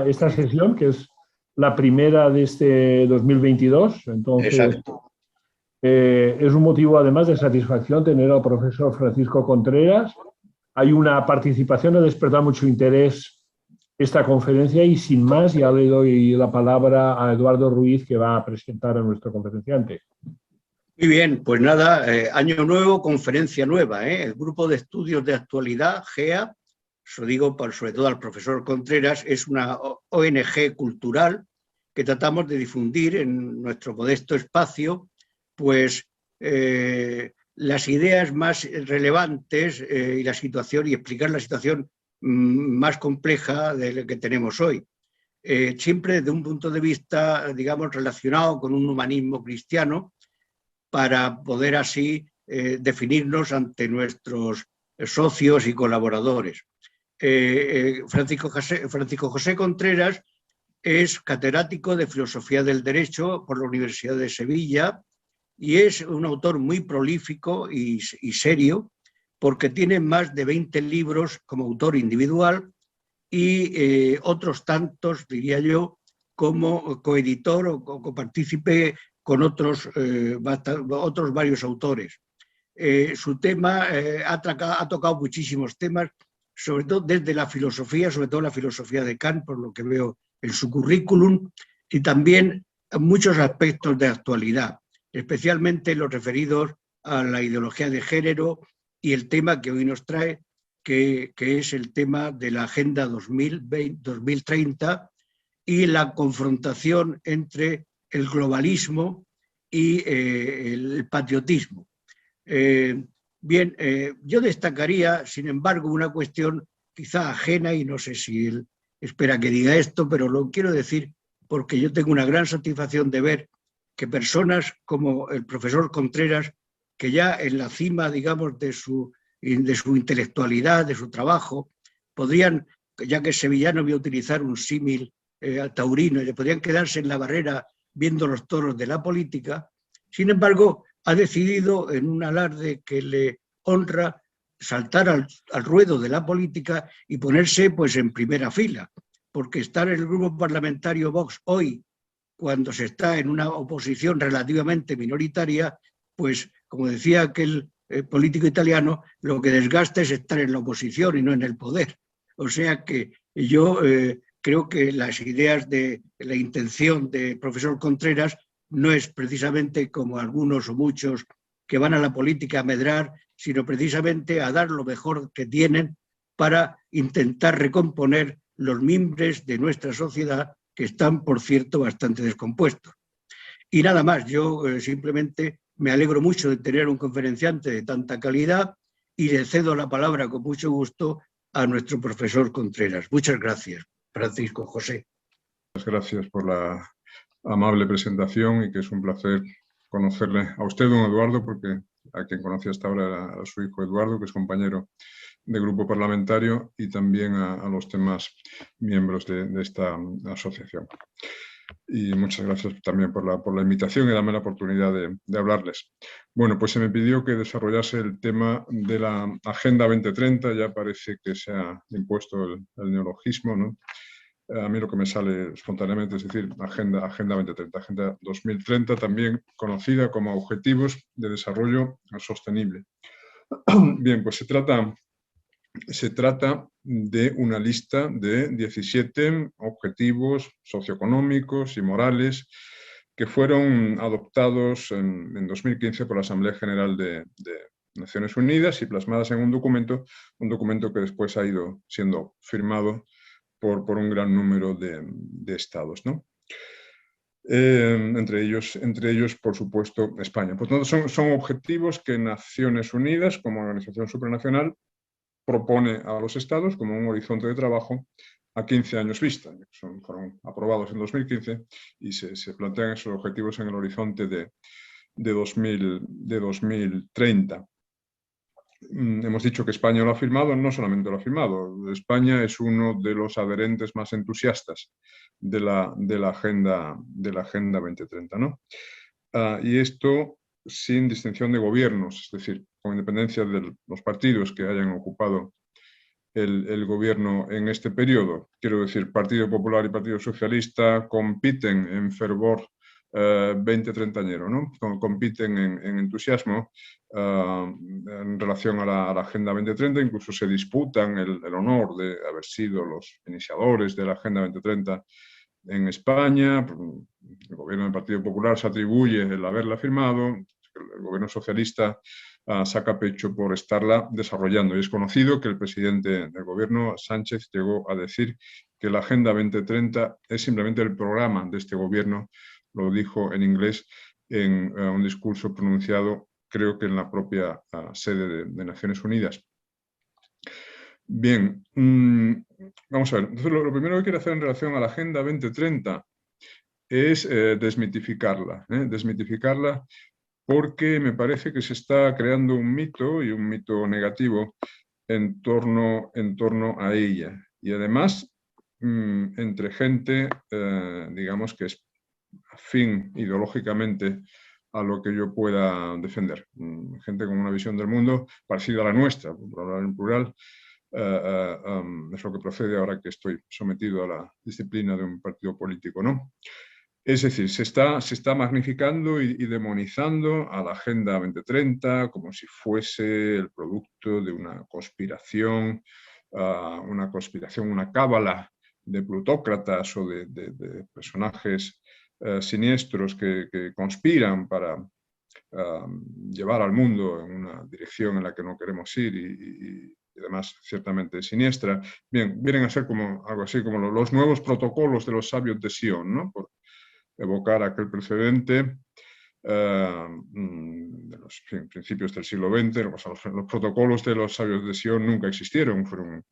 esta sesión, que es la primera de este 2022. Entonces, es un motivo además de satisfacción tener al profesor Francisco Contreras. Hay una participación, ha despertado mucho interés esta conferencia y sin más ya le doy la palabra a Eduardo Ruiz, que va a presentar a nuestro conferenciante. Muy bien, pues nada, año nuevo, conferencia nueva, El Grupo de Estudios de Actualidad, GEA, lo digo sobre todo al profesor Contreras, es una ONG cultural que tratamos de difundir en nuestro modesto espacio, pues las ideas más relevantes y la situación, y explicar la situación más compleja de la que tenemos hoy. Siempre desde un punto de vista, digamos, relacionado con un humanismo cristiano, para poder así definirnos ante nuestros socios y colaboradores. Francisco José Contreras es catedrático de Filosofía del Derecho por la Universidad de Sevilla y es un autor muy prolífico y serio, porque tiene más de 20 libros como autor individual y otros tantos, diría yo, como coeditor o copartícipe con otros varios autores. Su tema ha tocado muchísimos temas, sobre todo desde la filosofía, sobre todo la filosofía de Kant, por lo que veo en su currículum, y también muchos aspectos de actualidad, especialmente los referidos a la ideología de género y el tema que hoy nos trae, que es el tema de la Agenda 2030 y la confrontación entre el globalismo y el patriotismo. Yo destacaría, sin embargo, una cuestión quizá ajena, y no sé si él espera que diga esto, pero lo quiero decir porque yo tengo una gran satisfacción de ver que personas como el profesor Contreras, que ya en la cima, digamos, de su intelectualidad, de su trabajo, podrían, ya que es sevillano, voy a utilizar un símil taurino, y podrían quedarse en la barrera viendo los toros de la política. Sin embargo, ha decidido, en un alarde que le honra, saltar al ruedo de la política y ponerse pues en primera fila, porque estar en el grupo parlamentario Vox hoy, cuando se está en una oposición relativamente minoritaria, pues como decía aquel político italiano, lo que desgasta es estar en la oposición y no en el poder. O sea que yo creo que las ideas de la intención del profesor Contreras no es precisamente como algunos o muchos que van a la política a medrar, sino precisamente a dar lo mejor que tienen para intentar recomponer los mimbres de nuestra sociedad, que están, por cierto, bastante descompuestos. Y nada más, yo simplemente me alegro mucho de tener un conferenciante de tanta calidad y le cedo la palabra con mucho gusto a nuestro profesor Contreras. Muchas gracias, Francisco José. Muchas gracias por la amable presentación y que es un placer conocerle a usted, don Eduardo, porque a quien conocí hasta ahora a su hijo Eduardo, que es compañero de grupo parlamentario, y también a los demás miembros de esta asociación. Y muchas gracias también por la invitación y darme la oportunidad de hablarles. Bueno, pues se me pidió que desarrollase el tema de la Agenda 2030, ya parece que se ha impuesto el neologismo, ¿no? A mí lo que me sale espontáneamente es decir Agenda 2030, Agenda 2030, también conocida como Objetivos de Desarrollo Sostenible. Bien, pues se trata de una lista de 17 objetivos socioeconómicos y morales que fueron adoptados en 2015 por la Asamblea General de Naciones Unidas y plasmadas en un documento que después ha ido siendo firmado por un gran número de estados, ¿no? Entre ellos, por supuesto, España. Por tanto, son objetivos que Naciones Unidas, como organización supranacional, propone a los estados como un horizonte de trabajo a 15 años vista. Fueron aprobados en 2015 y se plantean esos objetivos en el horizonte de 2030. Hemos dicho que España lo ha firmado, no solamente lo ha firmado. España es uno de los adherentes más entusiastas de la Agenda 2030, ¿no? Y esto sin distinción de gobiernos, es decir, con independencia de los partidos que hayan ocupado el gobierno en este periodo. Quiero decir, Partido Popular y Partido Socialista compiten en fervor 20-30añero, ¿no? Compiten en entusiasmo en relación a la Agenda 2030, incluso se disputan el honor de haber sido los iniciadores de la Agenda 2030 en España. El gobierno del Partido Popular se atribuye el haberla firmado, el gobierno socialista saca pecho por estarla desarrollando. Y es conocido que el presidente del gobierno, Sánchez, llegó a decir que la Agenda 2030 es simplemente el programa de este gobierno. Lo dijo en inglés en un discurso pronunciado, creo que en la propia sede de Naciones Unidas. Bien, vamos a ver. Entonces, lo primero que quiero hacer en relación a la Agenda 2030 es desmitificarla. Desmitificarla porque me parece que se está creando un mito, y un mito negativo, en torno a ella. Y además, entre gente, digamos, que es afín ideológicamente a lo que yo pueda defender. Gente con una visión del mundo parecida a la nuestra, por hablar en plural. Es lo que procede ahora que estoy sometido a la disciplina de un partido político, ¿no? Es decir, se está magnificando y demonizando a la Agenda 2030 como si fuese el producto de una conspiración, una cábala de plutócratas o de personajes siniestros que conspiran para llevar al mundo en una dirección en la que no queremos ir y además ciertamente siniestra. Bien, vienen a ser como algo así como los nuevos protocolos de los sabios de Sion, ¿no? Por evocar aquel precedente de los principios del siglo XX. Los protocolos de los sabios de Sion nunca existieron, fueron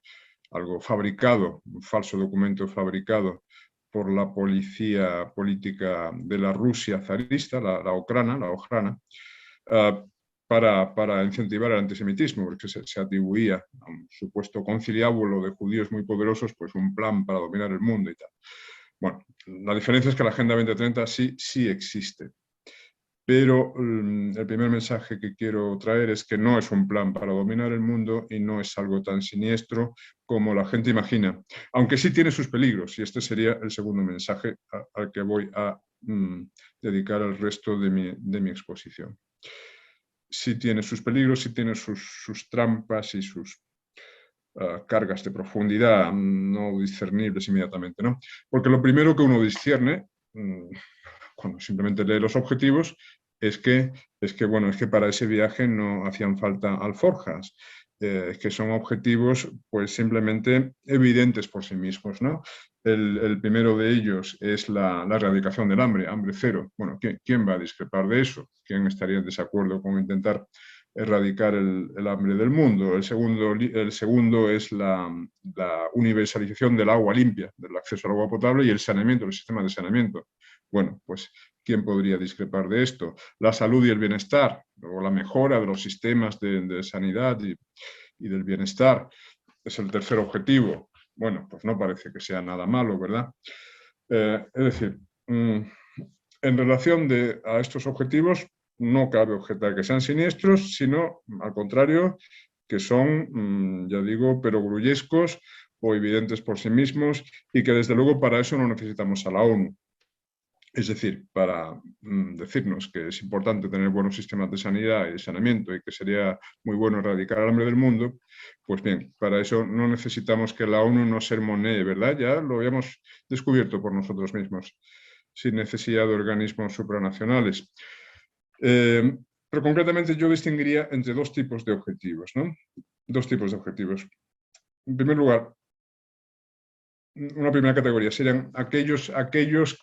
algo fabricado, un falso documento fabricado por la policía política de la Rusia zarista, la Ojrana, para incentivar el antisemitismo, porque se atribuía a un supuesto conciliábulo de judíos muy poderosos, pues un plan para dominar el mundo y tal. Bueno, la diferencia es que la Agenda 2030 sí existe. Pero el primer mensaje que quiero traer es que no es un plan para dominar el mundo y no es algo tan siniestro como la gente imagina, aunque sí tiene sus peligros, y este sería el segundo mensaje al que voy a dedicar el resto de mi exposición. Sí tiene sus peligros, sí tiene sus trampas y sus cargas de profundidad no discernibles inmediatamente, ¿no? Porque lo primero que uno discierne cuando simplemente lee los objetivos es que para ese viaje no hacían falta alforjas, que son objetivos pues simplemente evidentes por sí mismos, ¿no? El primero de ellos es la erradicación del hambre cero. Bueno, ¿quién va a discrepar de eso? ¿Quién estaría en desacuerdo con intentar erradicar el hambre del mundo? El segundo es la universalización del agua limpia, del acceso al agua potable y el saneamiento, el sistema de saneamiento. Bueno, pues, ¿quién podría discrepar de esto? La salud y el bienestar, o la mejora de los sistemas de sanidad y del bienestar, es el tercer objetivo. Bueno, pues no parece que sea nada malo, ¿verdad? Es decir, en relación a estos objetivos, no cabe objetar que sean siniestros, sino, al contrario, que son, ya digo, perogrullescos o evidentes por sí mismos, y que desde luego para eso no necesitamos a la ONU. Es decir, para decirnos que es importante tener buenos sistemas de sanidad y de saneamiento y que sería muy bueno erradicar el hambre del mundo, pues bien, para eso no necesitamos que la ONU nos sermonee, ¿verdad? Ya lo habíamos descubierto por nosotros mismos, sin necesidad de organismos supranacionales. Pero concretamente yo distinguiría entre dos tipos de objetivos, ¿no? Dos tipos de objetivos. En primer lugar, una primera categoría serían aquellos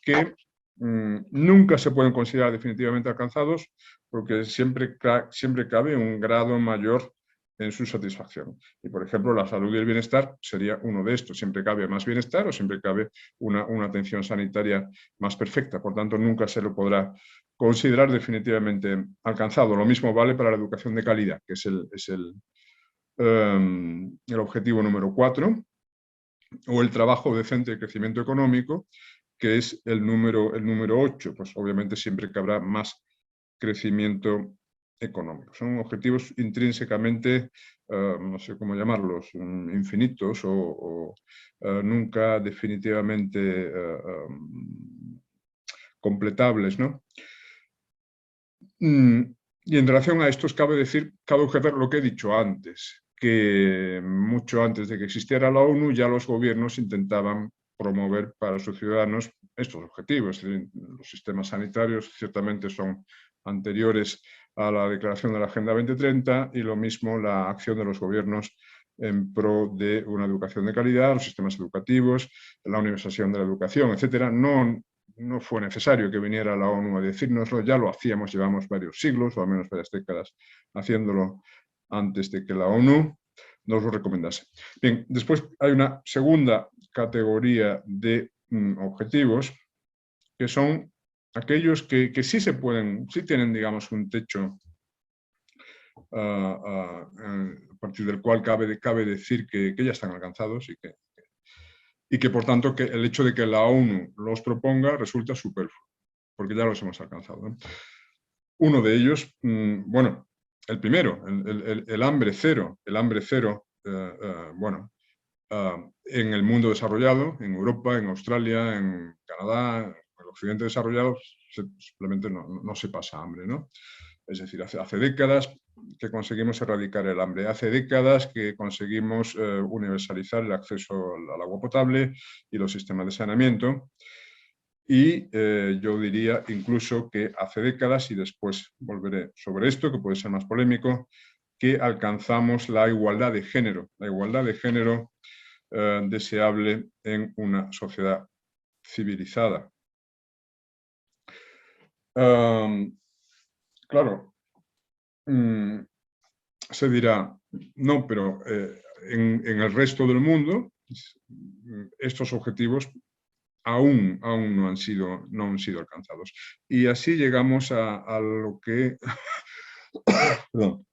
que nunca se pueden considerar definitivamente alcanzados porque siempre cabe un grado mayor en su satisfacción. Y, por ejemplo, la salud y el bienestar sería uno de estos. Siempre cabe más bienestar o siempre cabe una atención sanitaria más perfecta. Por tanto, nunca se lo podrá considerar definitivamente alcanzado. Lo mismo vale para la educación de calidad, que es el objetivo número 4, o el trabajo decente y crecimiento económico, que es el número 8. Pues obviamente siempre que habrá más crecimiento económicos. Son objetivos intrínsecamente, no sé cómo llamarlos, infinitos o nunca definitivamente completables, ¿no? Y en relación a estos cabe objetar lo que he dicho antes, que mucho antes de que existiera la ONU ya los gobiernos intentaban promover para sus ciudadanos estos objetivos. Los sistemas sanitarios ciertamente son anteriores a la declaración de la Agenda 2030 y lo mismo la acción de los gobiernos en pro de una educación de calidad, los sistemas educativos, la universalización de la educación, etcétera. No fue necesario que viniera la ONU a decírnoslo, ya lo hacíamos, llevamos varios siglos o al menos varias décadas haciéndolo antes de que la ONU nos lo recomendase. Bien, después hay una segunda categoría de objetivos que son aquellos que sí se pueden, sí tienen, digamos, un techo a partir del cual cabe decir que ya están alcanzados y que por tanto que el hecho de que la ONU los proponga resulta superfluo, porque ya los hemos alcanzado, ¿no? Uno de ellos, bueno, el primero, el hambre cero. El hambre cero, bueno, en el mundo desarrollado, en Europa, en Australia, en Canadá, en el occidente desarrollado, simplemente no se pasa hambre, ¿no? Es decir, hace décadas que conseguimos erradicar el hambre, hace décadas que conseguimos universalizar el acceso al agua potable y los sistemas de saneamiento. Y yo diría incluso que hace décadas, y después volveré sobre esto, que puede ser más polémico, que alcanzamos la igualdad de género deseable en una sociedad civilizada. Claro, se dirá, no, pero en el resto del mundo estos objetivos aún no han sido alcanzados. Y así llegamos a lo que perdón,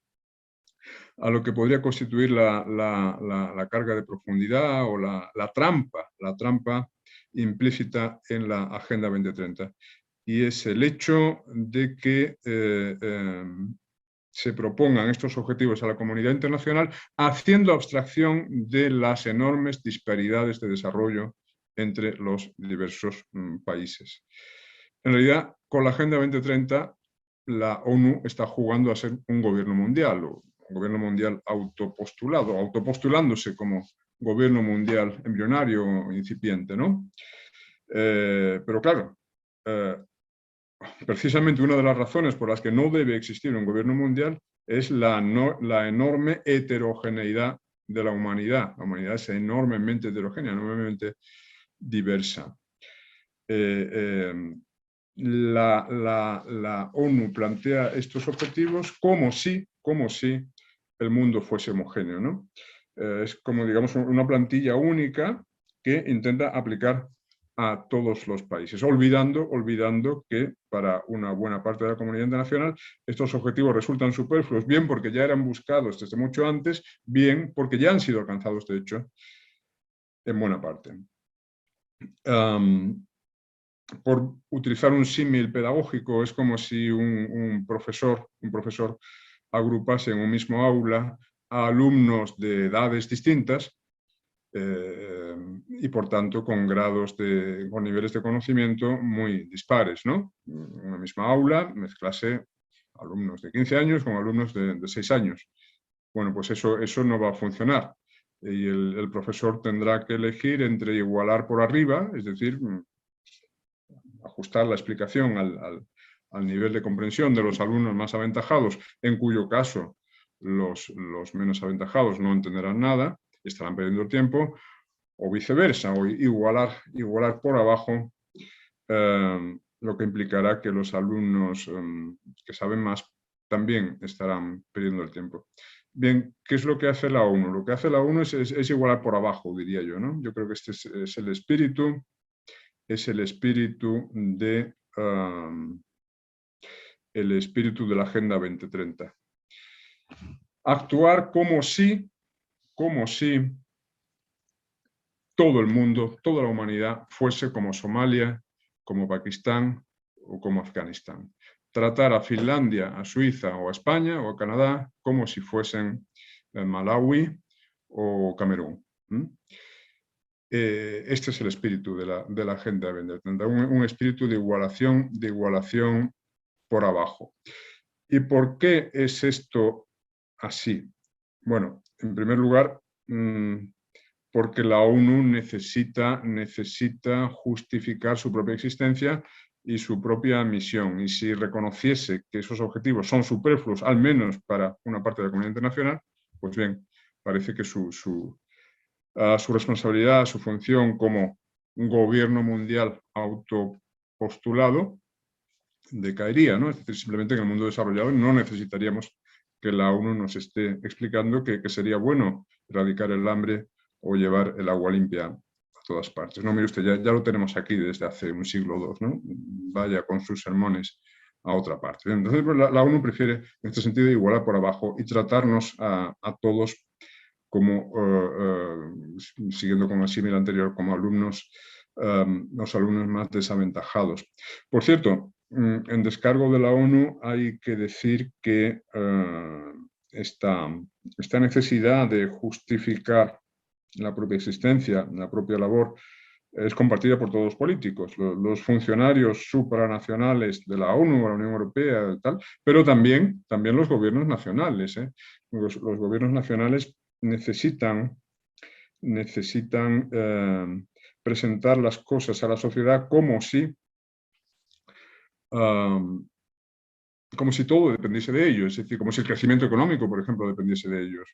a lo que podría constituir la carga de profundidad o la trampa implícita en la Agenda 2030. Y es el hecho de que se propongan estos objetivos a la comunidad internacional haciendo abstracción de las enormes disparidades de desarrollo entre los diversos países. En realidad, con la Agenda 2030, la ONU está jugando a ser un gobierno mundial, o un gobierno mundial autopostulándose como gobierno mundial embrionario o incipiente, ¿no? Pero claro, precisamente una de las razones por las que no debe existir un gobierno mundial es la enorme heterogeneidad de la humanidad. La humanidad es enormemente heterogénea, enormemente diversa. La ONU plantea estos objetivos como si el mundo fuese homogéneo, ¿no? Es como, digamos, una plantilla única que intenta aplicar a todos los países, olvidando que para una buena parte de la comunidad internacional estos objetivos resultan superfluos, bien porque ya eran buscados desde mucho antes, bien porque ya han sido alcanzados, de hecho, en buena parte. Por utilizar un símil pedagógico, es como si un profesor agrupase en un mismo aula a alumnos de edades distintas y por tanto con niveles de conocimiento muy dispares, ¿no? En una misma aula mezclase alumnos de 15 años con alumnos de 6 años. Bueno, pues eso no va a funcionar. Y el profesor tendrá que elegir entre igualar por arriba, es decir, ajustar la explicación al nivel de comprensión de los alumnos más aventajados, en cuyo caso los menos aventajados no entenderán nada, estarán perdiendo el tiempo, o viceversa, o igualar por abajo, lo que implicará que los alumnos que saben más también estarán perdiendo el tiempo. Bien, ¿qué es lo que hace la ONU? Lo que hace la ONU es igualar por abajo, diría yo, ¿no? Yo creo que este es el espíritu de la Agenda 2030. Actuar como si todo el mundo, toda la humanidad fuese como Somalia, como Pakistán o como Afganistán. tratar a Finlandia, a Suiza o a España o a Canadá como si fuesen Malawi o Camerún. Este es el espíritu de la Agenda 2030, un espíritu de igualación por abajo. ¿Y por qué es esto así? Bueno, en primer lugar, porque la ONU necesita justificar su propia existencia y su propia misión. Y si reconociese que esos objetivos son superfluos, al menos para una parte de la comunidad internacional, pues bien, parece que su responsabilidad, su función como un gobierno mundial autopostulado decaería, ¿no? Es decir, simplemente en el mundo desarrollado no necesitaríamos que la ONU nos esté explicando que sería bueno erradicar el hambre o llevar el agua limpia a todas partes. No, mire usted, ya lo tenemos aquí desde hace un siglo o dos, ¿no? Vaya con sus sermones a otra parte. Entonces, pues, la ONU prefiere, en este sentido, igualar por abajo y tratarnos a todos como, siguiendo con el símil anterior, como alumnos, los alumnos más desaventajados. Por cierto, en descargo de la ONU hay que decir que esta necesidad de justificar la propia existencia, la propia labor, es compartida por todos los políticos, los funcionarios supranacionales de la ONU, la Unión Europea, tal, pero también los gobiernos nacionales. Los gobiernos nacionales necesitan presentar las cosas a la sociedad como si todo dependiese de ellos, es decir, como si el crecimiento económico, por ejemplo, dependiese de ellos.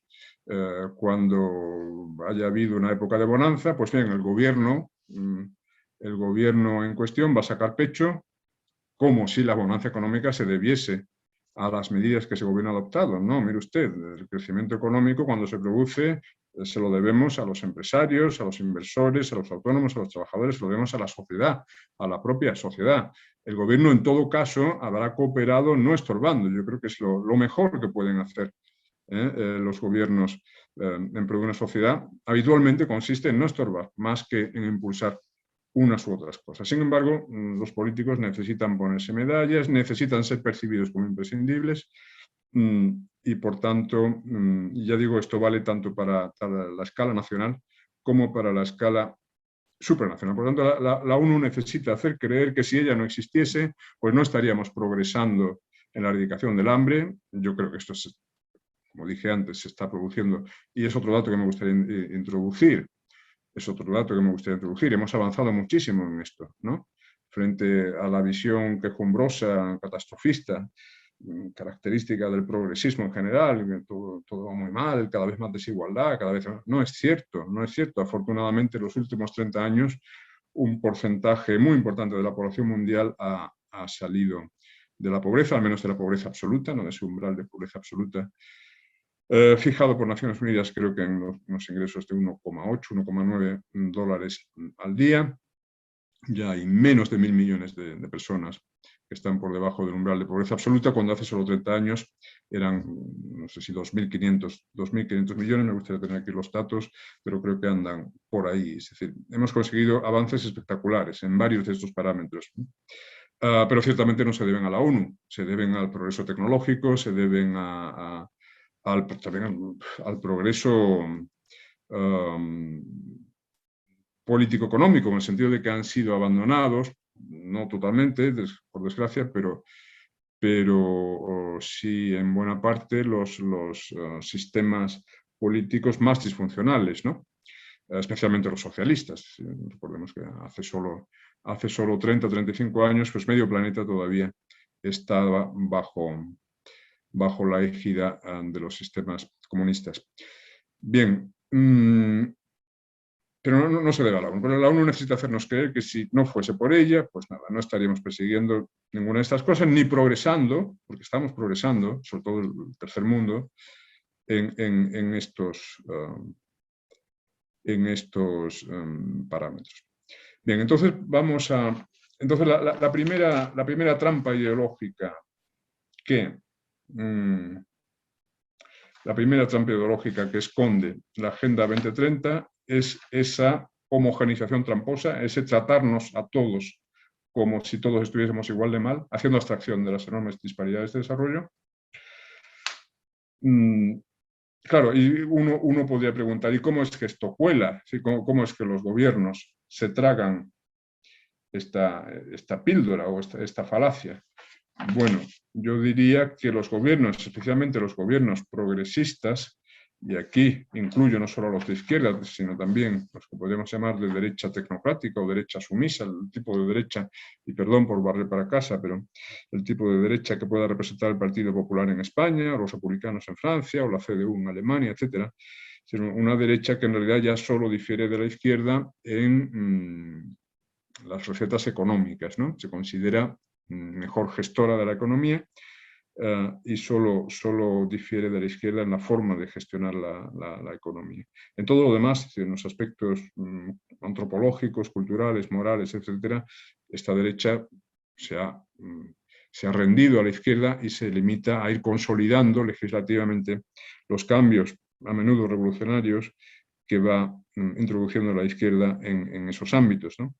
Cuando haya habido una época de bonanza, pues bien, el gobierno en cuestión va a sacar pecho como si la bonanza económica se debiese a las medidas que ese gobierno ha adoptado. No, mire usted, el crecimiento económico cuando se produce se lo debemos a los empresarios, a los inversores, a los autónomos, a los trabajadores, se lo debemos a la sociedad, a la propia sociedad. El gobierno, en todo caso, habrá cooperado no estorbando. Yo creo que es lo mejor que pueden hacer los gobiernos en pro de una sociedad. Habitualmente consiste en no estorbar, más que en impulsar unas u otras cosas. Sin embargo, los políticos necesitan ponerse medallas, necesitan ser percibidos como imprescindibles y, por tanto, ya digo, esto vale tanto para la escala nacional como para la escala supranacional. Por tanto, la ONU necesita hacer creer que si ella no existiese, pues no estaríamos progresando en la erradicación del hambre. Yo creo que esto, como dije antes, se está produciendo y es otro dato que me gustaría introducir. Hemos avanzado muchísimo en esto, ¿no? Frente a la visión quejumbrosa, catastrofista, característica del progresismo en general, que todo va muy mal, cada vez más desigualdad, cada vez... No es cierto, no es cierto. Afortunadamente, en los últimos 30 años, un porcentaje muy importante de la población mundial ha salido de la pobreza, al menos de la pobreza absoluta, no de ese umbral de pobreza absoluta, fijado por Naciones Unidas, creo que en unos ingresos de 1,8, 1,9 dólares al día. Ya hay menos de 1.000 millones de personas que están por debajo del umbral de pobreza absoluta, cuando hace solo 30 años eran, no sé si 2.500 millones, me gustaría tener aquí los datos, pero creo que andan por ahí. Es decir, hemos conseguido avances espectaculares en varios de estos parámetros. Pero ciertamente no se deben a la ONU, se deben al progreso tecnológico, se deben también al progreso político-económico, en el sentido de que han sido abandonados, no totalmente, por desgracia, pero sí en buena parte los sistemas políticos más disfuncionales, ¿no? Especialmente los socialistas. Recordemos que hace solo 30 o 35 años, pues medio planeta todavía estaba bajo la égida de los sistemas comunistas. Bien, pero no se debe a la ONU. Pero la ONU necesita hacernos creer que si no fuese por ella, pues nada, no estaríamos persiguiendo ninguna de estas cosas, ni progresando, porque estamos progresando, sobre todo el tercer mundo, en estos parámetros. Bien, entonces vamos a... Entonces la primera trampa ideológica que... La primera trampa ideológica que esconde la Agenda 2030 es esa homogeneización tramposa, ese tratarnos a todos como si todos estuviésemos igual de mal, haciendo abstracción de las enormes disparidades de desarrollo. Claro, y uno podría preguntar, ¿y cómo es que esto cuela? ¿Sí? ¿Cómo es que los gobiernos se tragan esta píldora o esta falacia? Bueno, yo diría que los gobiernos, especialmente los gobiernos progresistas, y aquí incluyo no solo los de izquierda, sino también los que podríamos llamar de derecha tecnocrática o derecha sumisa, el tipo de derecha, y perdón por barrer para casa, pero el tipo de derecha que pueda representar el Partido Popular en España, o los republicanos en Francia, o la CDU en Alemania, etc. Una derecha que en realidad ya solo difiere de la izquierda en las recetas económicas, ¿no? Se considera mejor gestora de la economía y solo difiere de la izquierda en la forma de gestionar la economía. En todo lo demás, en los aspectos antropológicos, culturales, morales, etc., esta derecha se ha rendido a la izquierda y se limita a ir consolidando legislativamente los cambios, a menudo revolucionarios, que va introduciendo la izquierda en esos ámbitos, ¿no?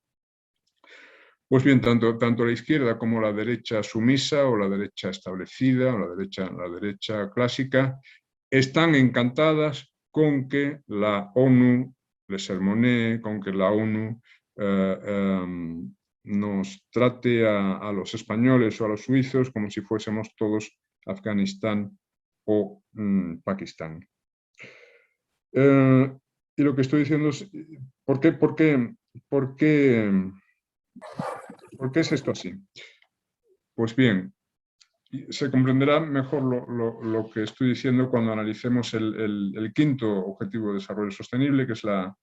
Pues bien, tanto la izquierda como la derecha sumisa o la derecha establecida o la derecha clásica están encantadas con que la ONU les sermonee, con que la ONU nos trate a los españoles o a los suizos como si fuésemos todos Afganistán o Pakistán. Y lo que estoy diciendo es, ¿por qué es esto así? Pues bien, se comprenderá mejor lo que estoy diciendo cuando analicemos el quinto objetivo de desarrollo sostenible, que es la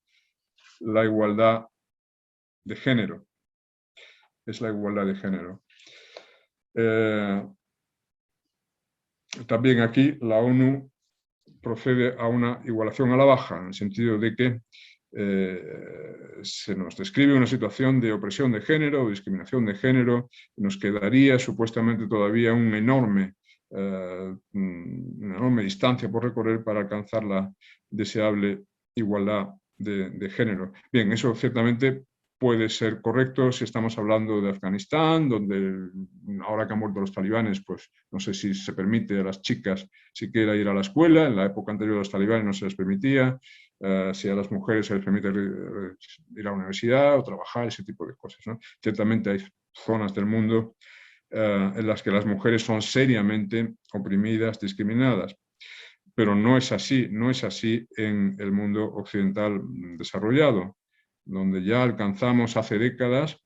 igualdad de género. Es la igualdad de género. También aquí la ONU procede a una igualación a la baja, en el sentido de que se nos describe una situación de opresión de género o discriminación de género, y nos quedaría supuestamente todavía una enorme distancia por recorrer para alcanzar la deseable igualdad de género. Bien, eso ciertamente puede ser correcto si estamos hablando de Afganistán, donde ahora que han muerto los talibanes, pues no sé si se permite a las chicas siquiera ir a la escuela. En la época anterior a los talibanes no se les permitía. Si a las mujeres se les permite ir a la universidad o trabajar, ese tipo de cosas, ¿no? Ciertamente hay zonas del mundo en las que las mujeres son seriamente oprimidas, discriminadas. Pero no es así en el mundo occidental desarrollado, donde ya alcanzamos hace décadas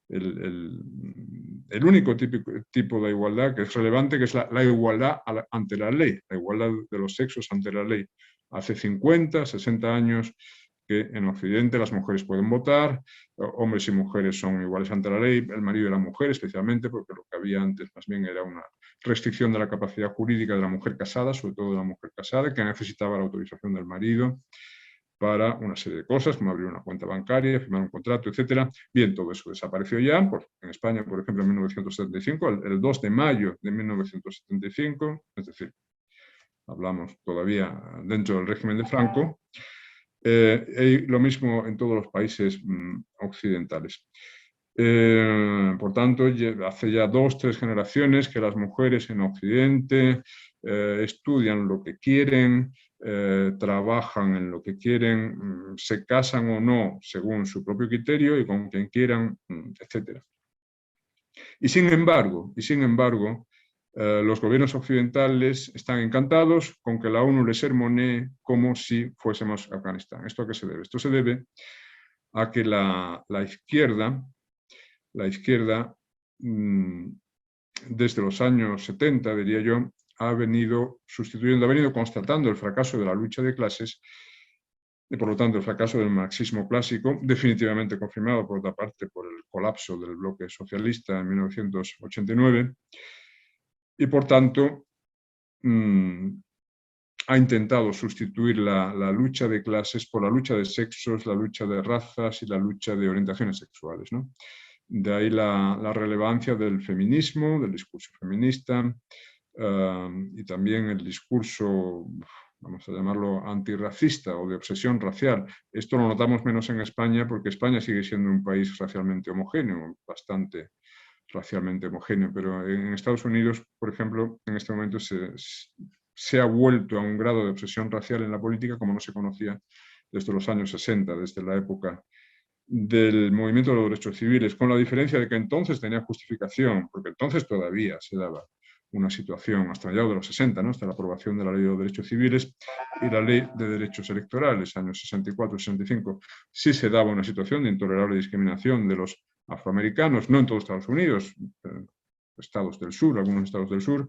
el único tipo de igualdad que es relevante, que es la igualdad ante la ley, la igualdad de los sexos ante la ley. Hace 50, 60 años que en Occidente las mujeres pueden votar, hombres y mujeres son iguales ante la ley, el marido y la mujer especialmente, porque lo que había antes más bien era una restricción de la capacidad jurídica de la mujer casada, sobre todo de la mujer casada, que necesitaba la autorización del marido para una serie de cosas, como abrir una cuenta bancaria, firmar un contrato, etc. Bien, todo eso desapareció ya. Pues, en España, por ejemplo, en 1975, el 2 de mayo de 1975, es decir, hablamos todavía dentro del régimen de Franco, y lo mismo en todos los países occidentales. Por tanto, hace ya 2 o 3 generaciones que las mujeres en Occidente estudian lo que quieren, trabajan en lo que quieren, se casan o no según su propio criterio y con quien quieran, etc. Y sin embargo, los gobiernos occidentales están encantados con que la ONU les sermonee como si fuésemos Afganistán. ¿Esto a qué se debe? Esto se debe a que la izquierda, desde los años 70, diría yo, ha venido constatando el fracaso de la lucha de clases y por lo tanto el fracaso del marxismo clásico, definitivamente confirmado por otra parte por el colapso del bloque socialista en 1989, y por tanto ha intentado sustituir la lucha de clases por la lucha de sexos, la lucha de razas y la lucha de orientaciones sexuales, ¿no? De ahí la relevancia del feminismo, del discurso feminista, y también el discurso vamos a llamarlo antirracista o de obsesión racial. Esto lo notamos menos en España porque España sigue siendo un país racialmente homogéneo, bastante racialmente homogéneo, pero en Estados Unidos, por ejemplo, en este momento se ha vuelto a un grado de obsesión racial en la política como no se conocía desde los años 60, desde la época del movimiento de los derechos civiles, con la diferencia de que entonces tenía justificación, porque entonces todavía se daba una situación hasta mediados de los 60, ¿no? Hasta la aprobación de la Ley de los Derechos Civiles y la Ley de Derechos Electorales, años 64 y 65, sí se daba una situación de intolerable discriminación de los afroamericanos, no en todos Estados Unidos, estados del sur, algunos estados del sur,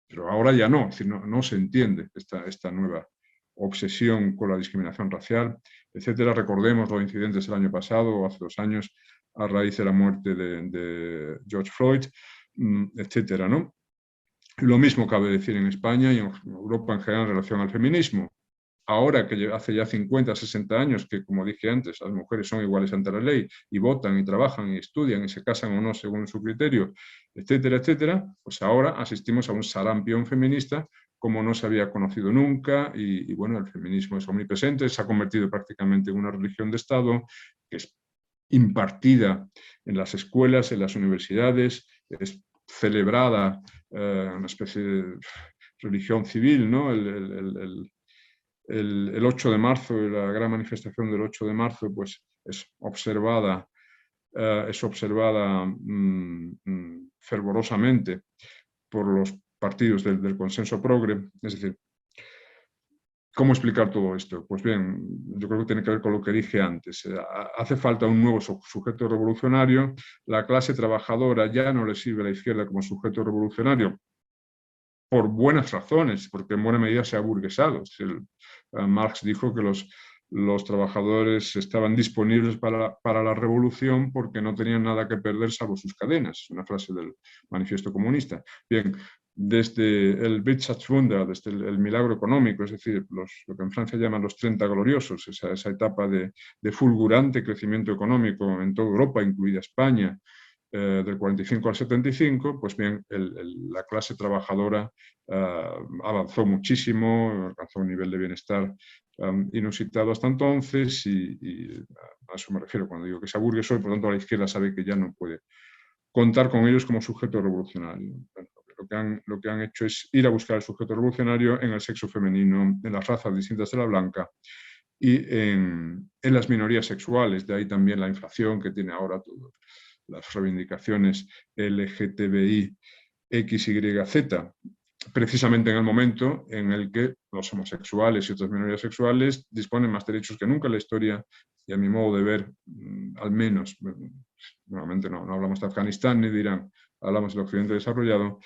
pero ahora ya no, es decir, no se entiende esta nueva obsesión con la discriminación racial, etcétera. Recordemos los incidentes del año pasado o hace 2 años a raíz de la muerte de George Floyd, etcétera, ¿no? Lo mismo cabe decir en España y en Europa en general en relación al feminismo. Ahora que hace ya 50, 60 años que, como dije antes, las mujeres son iguales ante la ley y votan y trabajan y estudian y se casan o no según su criterio, etcétera, etcétera, pues ahora asistimos a un sarampión feminista como no se había conocido nunca y bueno, el feminismo es omnipresente, se ha convertido prácticamente en una religión de Estado que es impartida en las escuelas, en las universidades, es celebrada, una especie de religión civil, ¿no? El 8 de marzo, la gran manifestación del 8 de marzo, pues es observada fervorosamente por los partidos del consenso progre. Es decir, ¿cómo explicar todo esto? Pues bien, yo creo que tiene que ver con lo que dije antes. Hace falta un nuevo sujeto revolucionario. La clase trabajadora ya no le sirve a la izquierda como sujeto revolucionario por buenas razones, porque en buena medida se ha aburguesado. Marx dijo que los trabajadores estaban disponibles para la revolución porque no tenían nada que perder salvo sus cadenas, una frase del Manifiesto Comunista. Bien, desde el Wirtschaftswunder, desde el milagro económico, es decir, lo que en Francia llaman los 30 gloriosos, esa etapa de fulgurante crecimiento económico en toda Europa, incluida España, del 45 al 75, pues bien, la clase trabajadora avanzó muchísimo, alcanzó un nivel de bienestar inusitado hasta entonces y a eso me refiero cuando digo que se aburguesó y por tanto la izquierda sabe que ya no puede contar con ellos como sujeto revolucionario. Lo que han hecho es ir a buscar el sujeto revolucionario en el sexo femenino, en las razas distintas de la blanca y en las minorías sexuales, de ahí también la inflación que tiene ahora todo. Las reivindicaciones LGTBI, XYZ, precisamente en el momento en el que los homosexuales y otras minorías sexuales disponen más derechos que nunca en la historia y a mi modo de ver, al menos, nuevamente no hablamos de Afganistán ni de Irán, hablamos del Occidente desarrollado,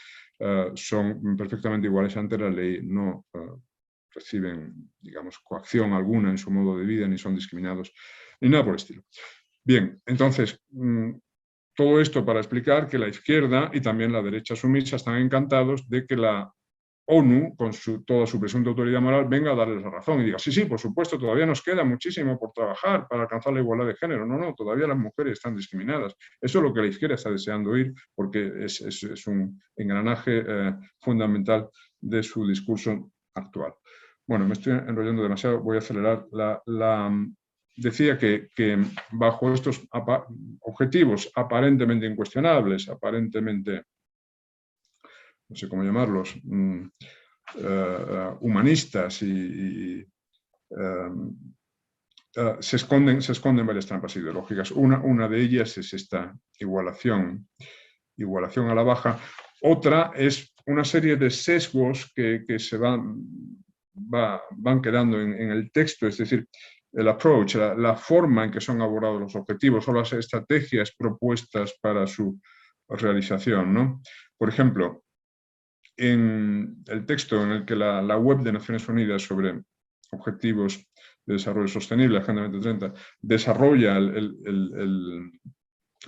son perfectamente iguales ante la ley, no reciben, digamos, coacción alguna en su modo de vida, ni son discriminados, ni nada por el estilo. Bien, entonces, todo esto para explicar que la izquierda y también la derecha sumisa están encantados de que la ONU, con toda su presunta autoridad moral, venga a darles la razón y diga, sí, por supuesto, todavía nos queda muchísimo por trabajar para alcanzar la igualdad de género. No, todavía las mujeres están discriminadas. Eso es lo que la izquierda está deseando oír porque es un engranaje fundamental de su discurso actual. Bueno, me estoy enrollando demasiado, voy a acelerar. Decía que bajo estos objetivos aparentemente incuestionables, aparentemente, no sé cómo llamarlos, humanistas se esconden varias trampas ideológicas. Una de ellas es esta igualación a la baja. Otra es una serie de sesgos que se van quedando en el texto, es decir, el approach, la forma en que son abordados los objetivos o las estrategias propuestas para su realización, ¿no? Por ejemplo, en el texto en el que la web de Naciones Unidas sobre Objetivos de Desarrollo Sostenible, Agenda 2030, desarrolla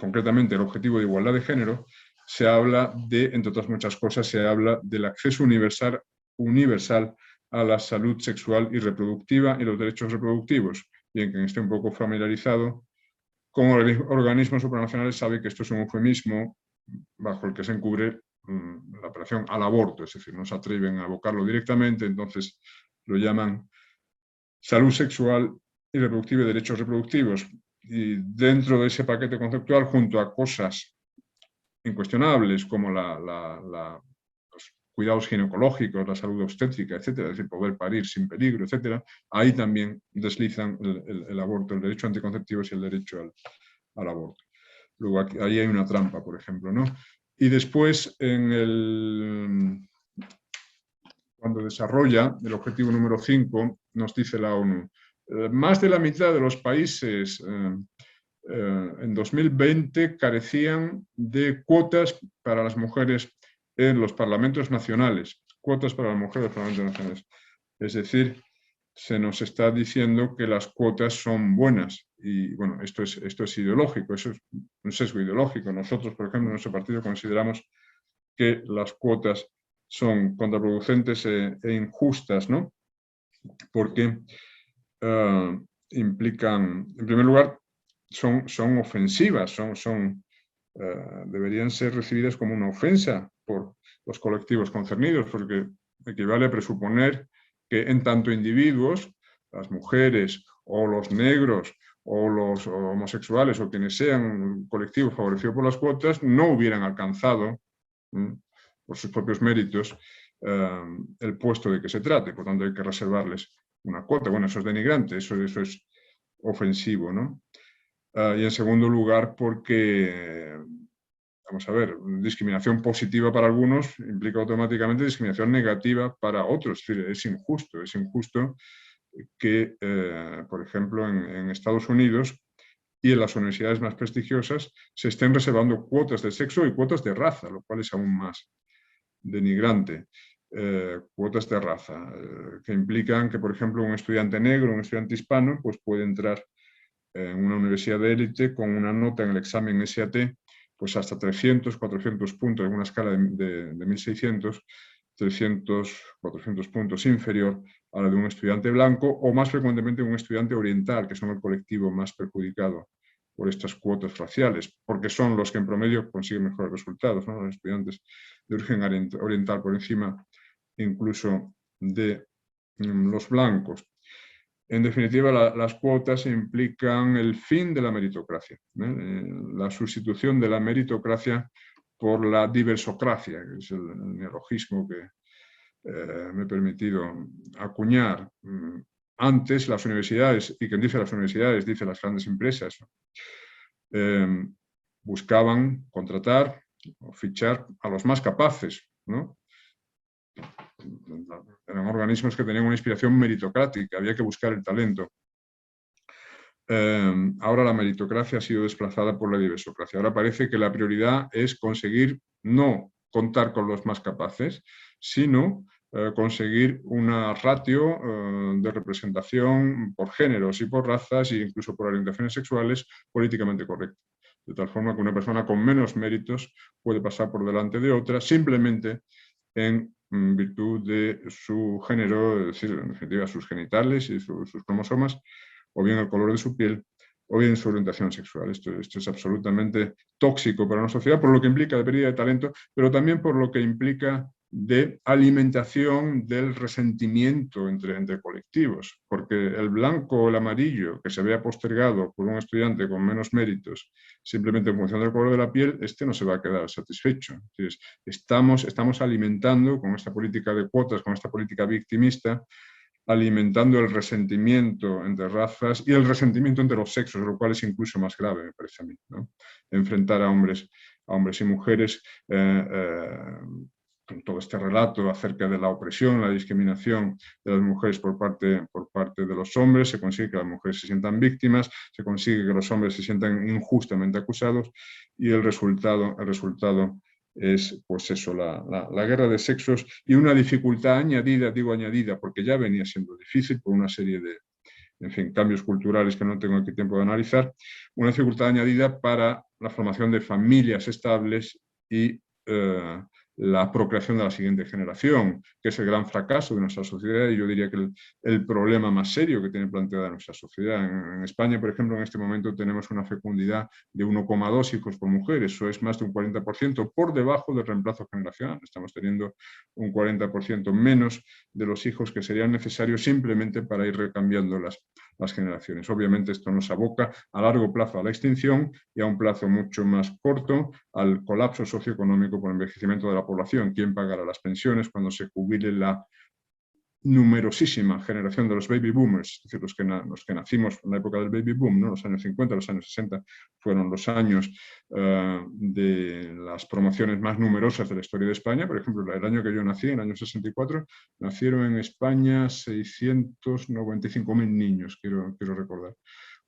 concretamente el objetivo de igualdad de género, se habla entre otras muchas cosas, se habla del acceso universal a la salud sexual y reproductiva y los derechos reproductivos. Bien, quien esté un poco familiarizado con organismos supranacionales sabe que esto es un eufemismo bajo el que se encubre la operación al aborto, es decir, no se atreven a abocarlo directamente, entonces lo llaman salud sexual y reproductiva y derechos reproductivos. Y dentro de ese paquete conceptual, junto a cosas incuestionables como los cuidados ginecológicos, la salud obstétrica, etcétera, es decir, poder parir sin peligro, etcétera, ahí también deslizan el aborto, el derecho a anticonceptivos y el derecho al aborto. Luego ahí hay una trampa, por ejemplo, ¿no? Y después, cuando desarrolla el objetivo número 5, nos dice la ONU, más de la mitad de los países en 2020 carecían de cuotas para las mujeres en los parlamentos nacionales. Cuotas para las mujeres en los parlamentos nacionales. Es decir, se nos está diciendo que las cuotas son buenas. Y bueno, esto es ideológico, eso es un sesgo ideológico. Nosotros, por ejemplo, en nuestro partido consideramos que las cuotas son contraproducentes e injustas, ¿no? Porque implican, en primer lugar, son ofensivas, deberían ser recibidas como una ofensa por los colectivos concernidos, porque equivale a presuponer que en tanto individuos, las mujeres o los negros o los homosexuales o quienes sean colectivos favorecidos por las cuotas, no hubieran alcanzado por sus propios méritos el puesto de que se trate, por tanto hay que reservarles una cuota. Bueno, eso es denigrante, eso es ofensivo, ¿no? Y en segundo lugar, porque, vamos a ver, discriminación positiva para algunos implica automáticamente discriminación negativa para otros. Es decir, es injusto que, por ejemplo, en Estados Unidos y en las universidades más prestigiosas se estén reservando cuotas de sexo y cuotas de raza, lo cual es aún más denigrante. Cuotas de raza, que implican que, por ejemplo, un estudiante negro, un estudiante hispano, pues puede entrar en una universidad de élite con una nota en el examen SAT, pues hasta 300, 400 puntos, en una escala de 1600, 300, 400 puntos inferior a la de un estudiante blanco, o más frecuentemente un estudiante oriental, que son el colectivo más perjudicado por estas cuotas raciales, porque son los que en promedio consiguen mejores resultados, ¿no? Los estudiantes de origen oriental por encima incluso de los blancos. En definitiva, las cuotas implican el fin de la meritocracia, la sustitución de la meritocracia por la diversocracia, que es el neologismo que me he permitido acuñar. Antes las universidades, y quien dice las universidades, dice las grandes empresas, buscaban contratar o fichar a los más capaces, ¿no? Eran organismos que tenían una inspiración meritocrática, había que buscar el talento. Ahora la meritocracia ha sido desplazada por la diversocracia. Ahora parece que la prioridad es conseguir no contar con los más capaces, sino conseguir una ratio de representación por géneros y por razas e incluso por orientaciones sexuales políticamente correcta. De tal forma que una persona con menos méritos puede pasar por delante de otra simplemente en virtud de su género, es decir, en definitiva sus genitales y sus cromosomas, o bien el color de su piel, o bien su orientación sexual. Esto es absolutamente tóxico para una sociedad, por lo que implica de pérdida de talento, pero también por lo que implica de alimentación del resentimiento entre colectivos, porque el blanco o el amarillo que se vea postergado por un estudiante con menos méritos simplemente en función del color de la piel, no se va a quedar satisfecho. Entonces, estamos alimentando con esta política de cuotas, con esta política victimista, alimentando el resentimiento entre razas y el resentimiento entre los sexos, lo cual es incluso más grave, me parece a mí, ¿no? Enfrentar a hombres y mujeres con todo este relato acerca de la opresión, la discriminación de las mujeres por parte de los hombres, se consigue que las mujeres se sientan víctimas, se consigue que los hombres se sientan injustamente acusados y el resultado es, pues eso, la guerra de sexos y una dificultad añadida, digo añadida, porque ya venía siendo difícil por una serie de, en fin, cambios culturales que no tengo aquí tiempo de analizar, una dificultad añadida para la formación de familias estables y la procreación de la siguiente generación, que es el gran fracaso de nuestra sociedad, y yo diría que el problema más serio que tiene planteada nuestra sociedad. En España, por ejemplo, en este momento tenemos una fecundidad de 1,2 hijos por mujer, eso es más de un 40% por debajo del reemplazo generacional. Estamos teniendo un 40% menos de los hijos que serían necesarios simplemente para ir recambiando las generaciones. Obviamente esto nos aboca a largo plazo a la extinción y a un plazo mucho más corto al colapso socioeconómico por envejecimiento de la población. ¿Quién pagará las pensiones cuando se jubile la numerosísima generación de los baby boomers? Es decir, los que nacimos en la época del baby boom, ¿no? Los años 50, los años 60 fueron los años de las promociones más numerosas de la historia de España. Por ejemplo, el año que yo nací, en el año 64, nacieron en España 695.000 niños, quiero recordar,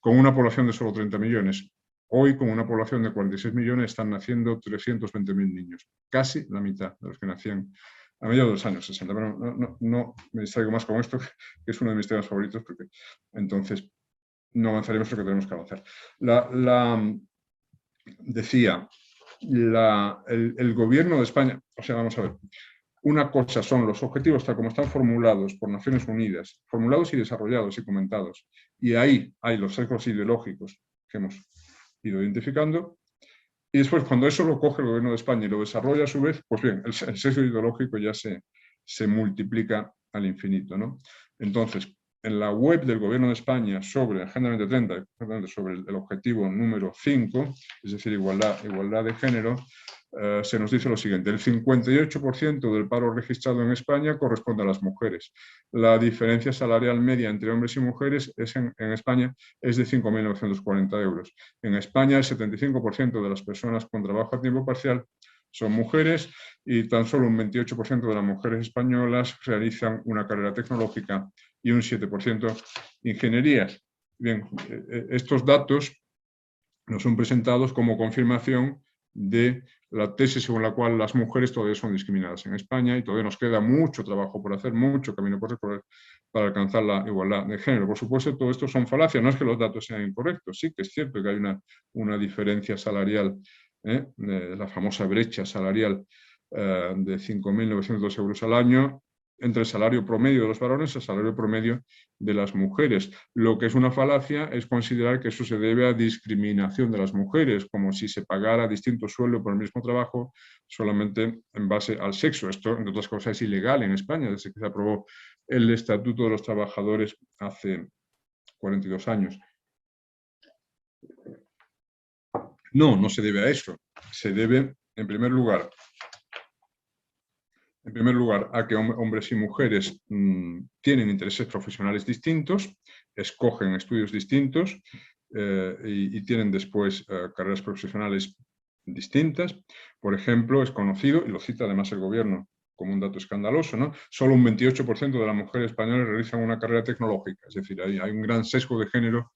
con una población de solo 30 millones. Hoy, con una población de 46 millones, están naciendo 320.000 niños, casi la mitad de los que nacían a mediados de los años 60. Pero no me distraigo más con esto, que es uno de mis temas favoritos, porque entonces no avanzaremos lo que tenemos que avanzar. Decía, el gobierno de España, o sea, vamos a ver, una cosa son los objetivos tal como están formulados por Naciones Unidas, formulados y desarrollados y comentados, y ahí hay los sesgos ideológicos que hemos ido identificando, y después cuando eso lo coge el gobierno de España y lo desarrolla a su vez, pues bien, el sesgo ideológico ya se multiplica al infinito, ¿no? Entonces, en la web del gobierno de España sobre Agenda 2030, sobre el objetivo número 5, es decir, igualdad de género, se nos dice lo siguiente: el 58% del paro registrado en España corresponde a las mujeres. La diferencia salarial media entre hombres y mujeres en España es de 5.940 euros. En España, el 75% de las personas con trabajo a tiempo parcial son mujeres y tan solo un 28% de las mujeres españolas realizan una carrera tecnológica y un 7% ingenierías. Bien, estos datos nos son presentados como confirmación de la tesis según la cual las mujeres todavía son discriminadas en España y todavía nos queda mucho trabajo por hacer, mucho camino por recorrer para alcanzar la igualdad de género. Por supuesto, todo esto son falacias, no es que los datos sean incorrectos, sí que es cierto que hay una diferencia salarial, la famosa brecha salarial de 5.902 euros al año entre el salario promedio de los varones y el salario promedio de las mujeres. Lo que es una falacia es considerar que eso se debe a discriminación de las mujeres, como si se pagara distinto sueldo por el mismo trabajo solamente en base al sexo. Esto, entre otras cosas, es ilegal en España, desde que se aprobó el Estatuto de los Trabajadores hace 42 años. No se debe a eso. Se debe, en primer lugar, a que hombres y mujeres tienen intereses profesionales distintos, escogen estudios distintos y tienen después carreras profesionales distintas. Por ejemplo, es conocido, y lo cita además el gobierno como un dato escandaloso, ¿no? Solo un 28% de las mujeres españolas realizan una carrera tecnológica, es decir, hay un gran sesgo de género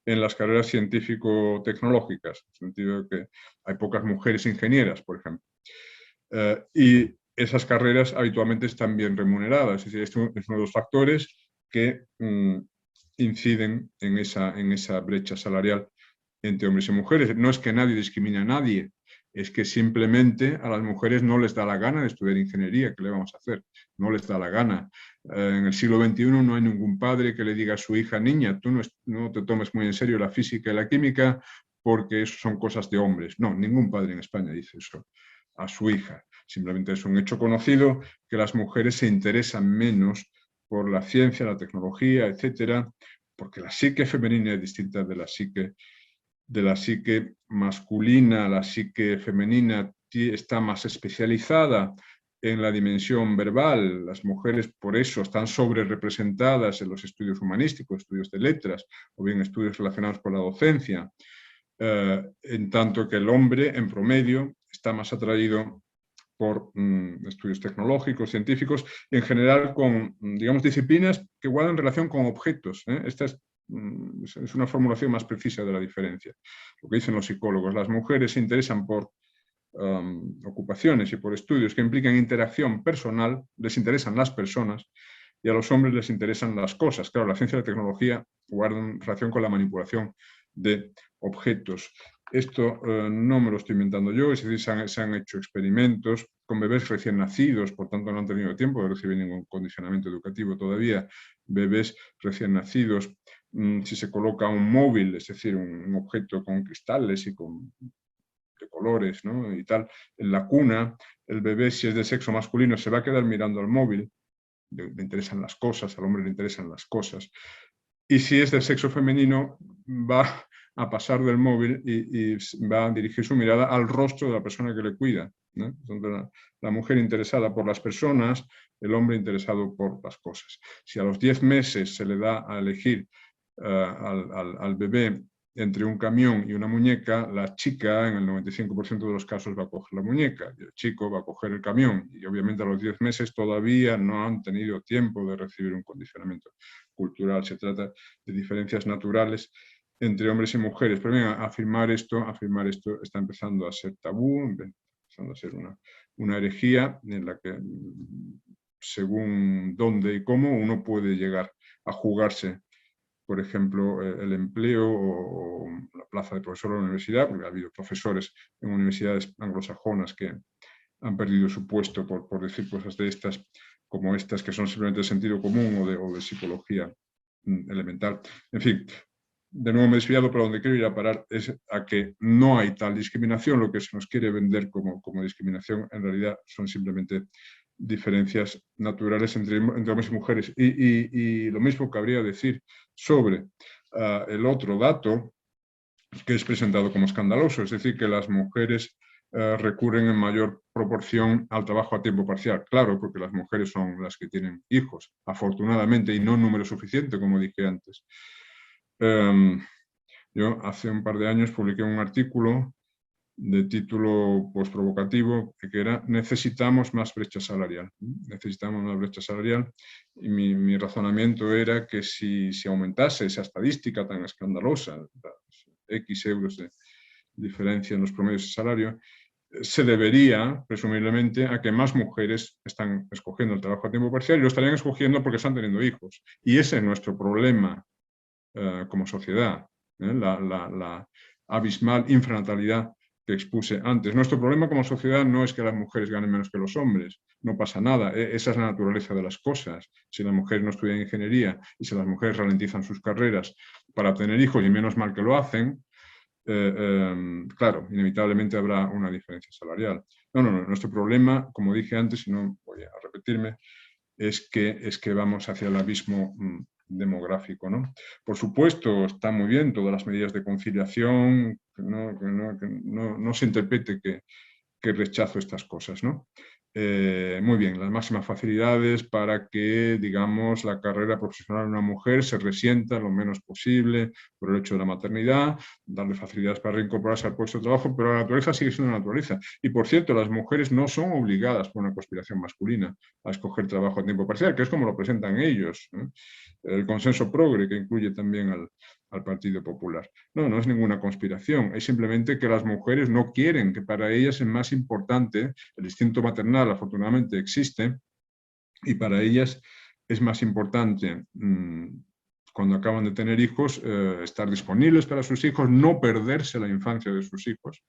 en las carreras científico-tecnológicas, en el sentido de que hay pocas mujeres ingenieras, por ejemplo. Y esas carreras habitualmente están bien remuneradas, es decir, esto es uno de los factores que inciden en esa brecha salarial entre hombres y mujeres. No es que nadie discrimine a nadie, es que simplemente a las mujeres no les da la gana de estudiar ingeniería. ¿Qué le vamos a hacer? No les da la gana. En el siglo XXI no hay ningún padre que le diga a su hija: niña, tú no te tomes muy en serio la física y la química porque eso son cosas de hombres. No, ningún padre en España dice eso a su hija. Simplemente es un hecho conocido que las mujeres se interesan menos por la ciencia, la tecnología, etcétera, porque la psique femenina es distinta de la psique masculina. La psique femenina está más especializada en la dimensión verbal. Las mujeres por eso están sobre representadas en los estudios humanísticos, estudios de letras, o bien estudios relacionados con la docencia, en tanto que el hombre, en promedio, está más atraído por estudios tecnológicos, científicos, y en general con, digamos, disciplinas que guardan relación con objetos. Esta es una formulación más precisa de la diferencia. Lo que dicen los psicólogos: las mujeres se interesan por ocupaciones y por estudios que implican interacción personal, les interesan las personas, y a los hombres les interesan las cosas. Claro, la ciencia y la tecnología guardan relación con la manipulación de objetos. Esto no me lo estoy inventando yo, es decir, se han hecho experimentos con bebés recién nacidos, por tanto no han tenido tiempo de recibir ningún condicionamiento educativo todavía. Bebés recién nacidos, si se coloca un móvil, es decir, un objeto con cristales y de colores, ¿no? Y tal, en la cuna, el bebé, si es de sexo masculino, se va a quedar mirando al móvil, le interesan las cosas, al hombre le interesan las cosas. Y si es del sexo femenino, va a pasar del móvil y va a dirigir su mirada al rostro de la persona que le cuida, ¿no? Entonces, la mujer interesada por las personas, el hombre interesado por las cosas. Si a los 10 meses se le da a elegir al bebé entre un camión y una muñeca, la chica en el 95% de los casos va a coger la muñeca y el chico va a coger el camión. Y obviamente a los 10 meses todavía no han tenido tiempo de recibir un condicionamiento cultural. Se trata de diferencias naturales entre hombres y mujeres. Pero bien, afirmar esto está empezando a ser tabú, empezando a ser una herejía en la que, según dónde y cómo, uno puede llegar a jugarse, por ejemplo, el empleo o la plaza de profesor en la universidad, porque ha habido profesores en universidades anglosajonas que han perdido su puesto por decir cosas de estas, como estas, que son simplemente de sentido común o de psicología elemental. En fin, de nuevo me he desviado, pero donde quiero ir a parar es a que no hay tal discriminación. Lo que se nos quiere vender como discriminación en realidad son simplemente diferencias naturales entre hombres y mujeres. Y lo mismo cabría decir sobre el otro dato que es presentado como escandaloso, es decir, que las mujeres recurren en mayor proporción al trabajo a tiempo parcial. Claro, porque las mujeres son las que tienen hijos, afortunadamente, y no en número suficiente, como dije antes. Yo hace un par de años publiqué un artículo de título pues, provocativo, que era "Necesitamos más brecha salarial". Necesitamos más brecha salarial, y mi razonamiento era que si aumentase esa estadística tan escandalosa, X euros de diferencia en los promedios de salario, se debería, presumiblemente, a que más mujeres están escogiendo el trabajo a tiempo parcial y lo estarían escogiendo porque están teniendo hijos. Y ese es nuestro problema como sociedad, la abismal infranatalidad que expuse antes. Nuestro problema como sociedad no es que las mujeres ganen menos que los hombres, no pasa nada, esa es la naturaleza de las cosas. Si las mujeres no estudian ingeniería y si las mujeres ralentizan sus carreras para tener hijos, y menos mal que lo hacen, claro, inevitablemente habrá una diferencia salarial. No, nuestro problema, como dije antes, y no voy a repetirme, es que vamos hacia el abismo demográfico, ¿no? Por supuesto, está muy bien todas las medidas de conciliación, que no se interprete que rechazo estas cosas, ¿no? Muy bien, las máximas facilidades para que, digamos, la carrera profesional de una mujer se resienta lo menos posible por el hecho de la maternidad, darle facilidades para reincorporarse al puesto de trabajo, pero la naturaleza sigue siendo una naturaleza. Y, por cierto, las mujeres no son obligadas por una conspiración masculina a escoger trabajo a tiempo parcial, que es como lo presentan ellos, ¿no? El consenso progre, que incluye también al Partido Popular. No es ninguna conspiración, es simplemente que las mujeres no quieren, que para ellas es más importante, el instinto maternal afortunadamente existe, y para ellas es más importante cuando acaban de tener hijos, estar disponibles para sus hijos, no perderse la infancia de sus hijos,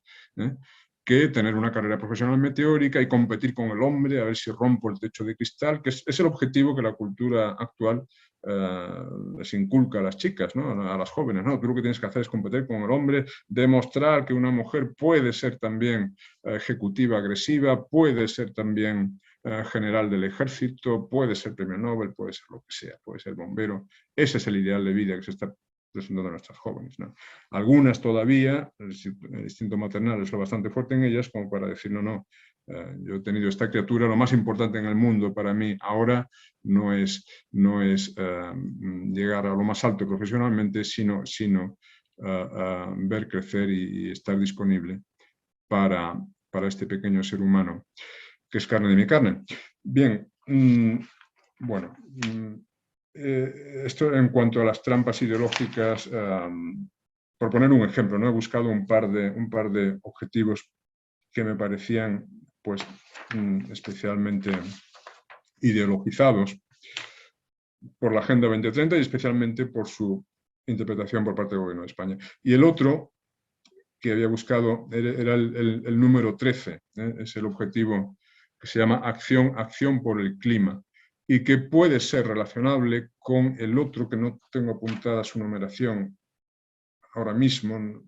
que tener una carrera profesional meteórica y competir con el hombre, a ver si rompo el techo de cristal, que es el objetivo que la cultura actual les inculca a las chicas, ¿no? A las jóvenes, ¿no? Tú lo que tienes que hacer es competir con el hombre, demostrar que una mujer puede ser también ejecutiva agresiva, puede ser también general del ejército, puede ser premio Nobel, puede ser lo que sea, puede ser bombero. Ese es el ideal de vida que se está presentando a nuestras jóvenes, ¿no? Algunas todavía, el instinto maternal es lo bastante fuerte en ellas como para decir, yo he tenido esta criatura, lo más importante en el mundo para mí ahora no es llegar a lo más alto profesionalmente, sino ver crecer y estar disponible para este pequeño ser humano que es carne de mi carne. Bien, bueno, esto en cuanto a las trampas ideológicas, por poner un ejemplo, ¿no? He buscado un par de objetivos que me parecían pues, especialmente ideologizados por la Agenda 2030 y especialmente por su interpretación por parte del Gobierno de España. Y el otro que había buscado era el número 13, es el objetivo que se llama acción por el clima, y que puede ser relacionable con el otro, que no tengo apuntada su numeración ahora mismo,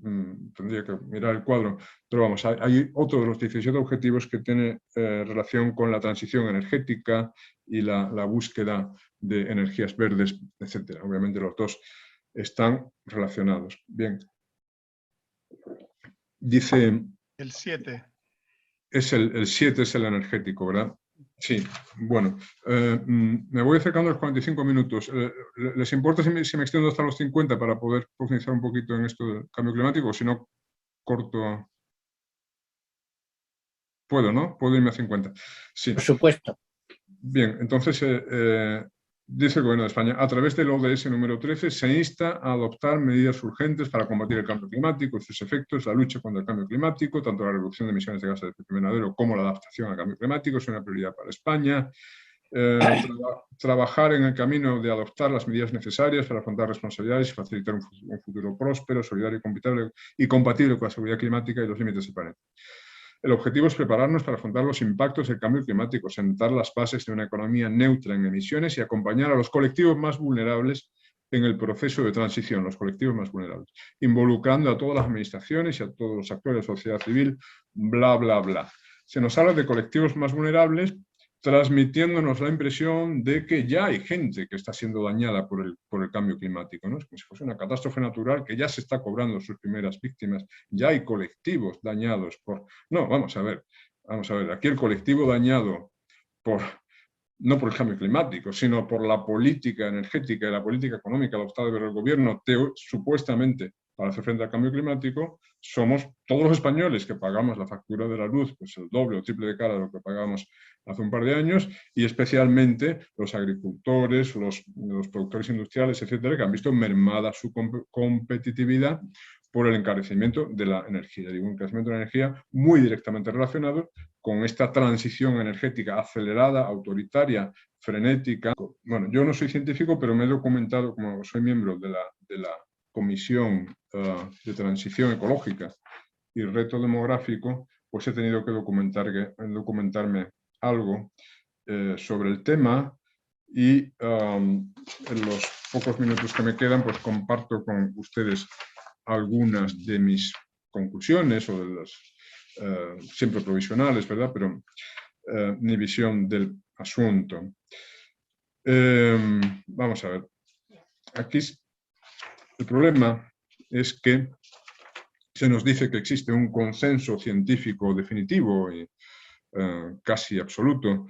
tendría que mirar el cuadro, pero vamos, hay otro de los 17 objetivos que tiene relación con la transición energética y la búsqueda de energías verdes, etc. Obviamente los dos están relacionados. Bien. Dice... El 7. Es el 7, es el energético, ¿verdad? Sí, bueno, me voy acercando a los 45 minutos. ¿Les importa si me extiendo hasta los 50 para poder profundizar un poquito en esto del cambio climático? O si no, corto... Puedo, ¿no? Puedo irme a 50. Sí. Por supuesto. Bien, entonces, dice el Gobierno de España, a través del ODS número 13 se insta a adoptar medidas urgentes para combatir el cambio climático y sus efectos, la lucha contra el cambio climático, tanto la reducción de emisiones de gases de efecto invernadero como la adaptación al cambio climático es una prioridad para España. Trabajar en el camino de adoptar las medidas necesarias para afrontar responsabilidades y facilitar un futuro próspero, solidario y compatible con la seguridad climática y los límites del planeta. El objetivo es prepararnos para afrontar los impactos del cambio climático, sentar las bases de una economía neutra en emisiones y acompañar a los colectivos más vulnerables en el proceso de transición, los colectivos más vulnerables, involucrando a todas las administraciones y a todos los actores de la sociedad civil, bla, bla, bla. Se nos habla de colectivos más vulnerables, transmitiéndonos la impresión de que ya hay gente que está siendo dañada por el cambio climático, ¿no? Es como si fuese una catástrofe natural que ya se está cobrando sus primeras víctimas, ya hay colectivos dañados por... No, vamos a ver, aquí el colectivo dañado no por el cambio climático, sino por la política energética y la política económica adoptada por el gobierno, supuestamente para hacer frente al cambio climático, somos todos los españoles que pagamos la factura de la luz, pues el doble o triple de cara de lo que pagábamos hace un par de años, y especialmente los agricultores, los productores industriales, etcétera, que han visto mermada su competitividad por el encarecimiento de la energía. Digo, un encarecimiento de la energía muy directamente relacionado con esta transición energética acelerada, autoritaria, frenética. Bueno, yo no soy científico, pero me he documentado, como soy miembro de la Comisión de Transición Ecológica y Reto Demográfico, pues he tenido que documentarme algo sobre el tema, y en los pocos minutos que me quedan, pues comparto con ustedes algunas de mis conclusiones, o de las siempre provisionales, ¿verdad? Pero mi visión del asunto. Vamos a ver. Aquí el problema es que se nos dice que existe un consenso científico definitivo y casi absoluto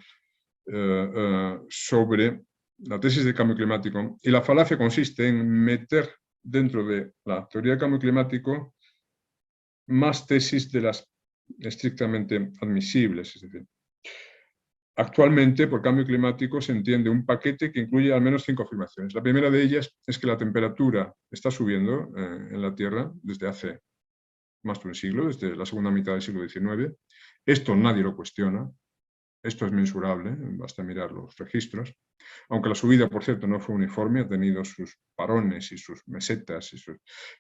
sobre la tesis del cambio climático, y la falacia consiste en meter dentro de la teoría del cambio climático más tesis de las estrictamente admisibles. Es decir, actualmente por cambio climático se entiende un paquete que incluye al menos 5 afirmaciones. La primera de ellas es que la temperatura está subiendo en la Tierra desde hace más de un siglo, desde la segunda mitad del siglo XIX. Esto nadie lo cuestiona. Esto es mensurable, basta mirar los registros. Aunque la subida, por cierto, no fue uniforme, ha tenido sus parones y sus mesetas,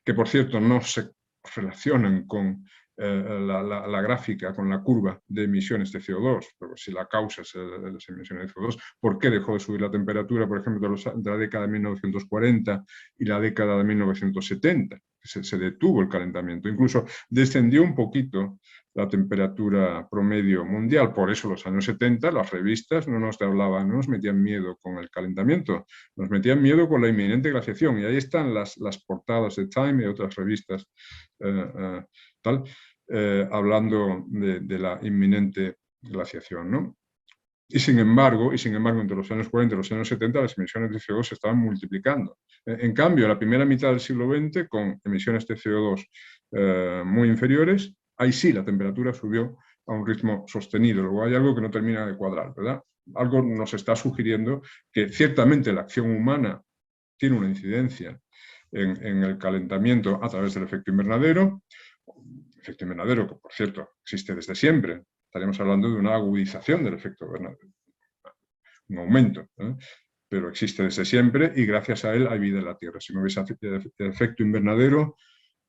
que por cierto no se relacionan con la gráfica, con la curva de emisiones de CO2, pero si la causa es las emisiones de CO2, ¿por qué dejó de subir la temperatura, por ejemplo, de la década de 1940 y la década de 1970? Se detuvo el calentamiento, incluso descendió un poquito la temperatura promedio mundial. Por eso los años 70 las revistas no nos hablaban, no nos metían miedo con el calentamiento, nos metían miedo con la inminente glaciación, y ahí están las portadas de Time y otras revistas hablando de la inminente glaciación, ¿no? Y sin embargo, entre los años 40 y los años 70 las emisiones de CO2 se estaban multiplicando. En cambio, la primera mitad del siglo XX, con emisiones de CO2 muy inferiores, ahí sí la temperatura subió a un ritmo sostenido. Luego hay algo que no termina de cuadrar, ¿verdad? Algo nos está sugiriendo que ciertamente la acción humana tiene una incidencia en el calentamiento a través del efecto invernadero que, por cierto, existe desde siempre. Estaríamos hablando de una agudización del efecto invernadero, un aumento, pero existe desde siempre, y gracias a él hay vida en la Tierra. Si no hubiese el efecto invernadero,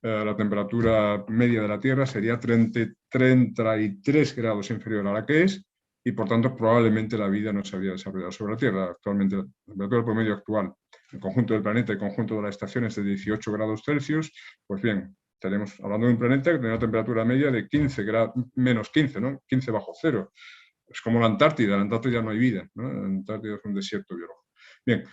la temperatura media de la Tierra sería 33 grados inferior a la que es, y por tanto probablemente la vida no se habría desarrollado sobre la Tierra. Actualmente la temperatura promedio actual, el conjunto del planeta y el conjunto de las estaciones de 18 grados Celsius, pues bien, estaremos hablando de un planeta que tiene una temperatura media de 15 grados, menos 15, ¿no? 15 bajo cero. Es como la Antártida ya no hay vida, ¿no? La Antártida es un desierto biológico. Bien,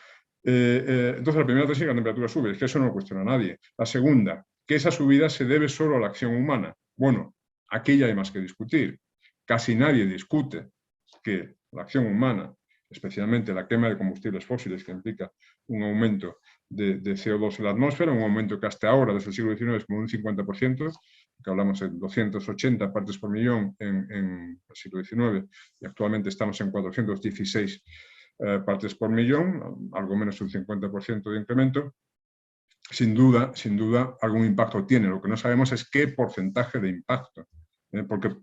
entonces la primera tesis es que la temperatura sube, es que eso no lo cuestiona nadie. La segunda, que esa subida se debe solo a la acción humana. Bueno, aquí ya hay más que discutir. Casi nadie discute que la acción humana, especialmente la quema de combustibles fósiles, que implica un aumento de CO2 en la atmósfera, un aumento que hasta ahora, desde el siglo XIX, es como un 50%, que hablamos de 280 partes por millón en el siglo XIX, y actualmente estamos en 416 partes por millón, algo menos de un 50% de incremento. Sin duda, algún impacto tiene. Lo que no sabemos es qué porcentaje de impacto, porque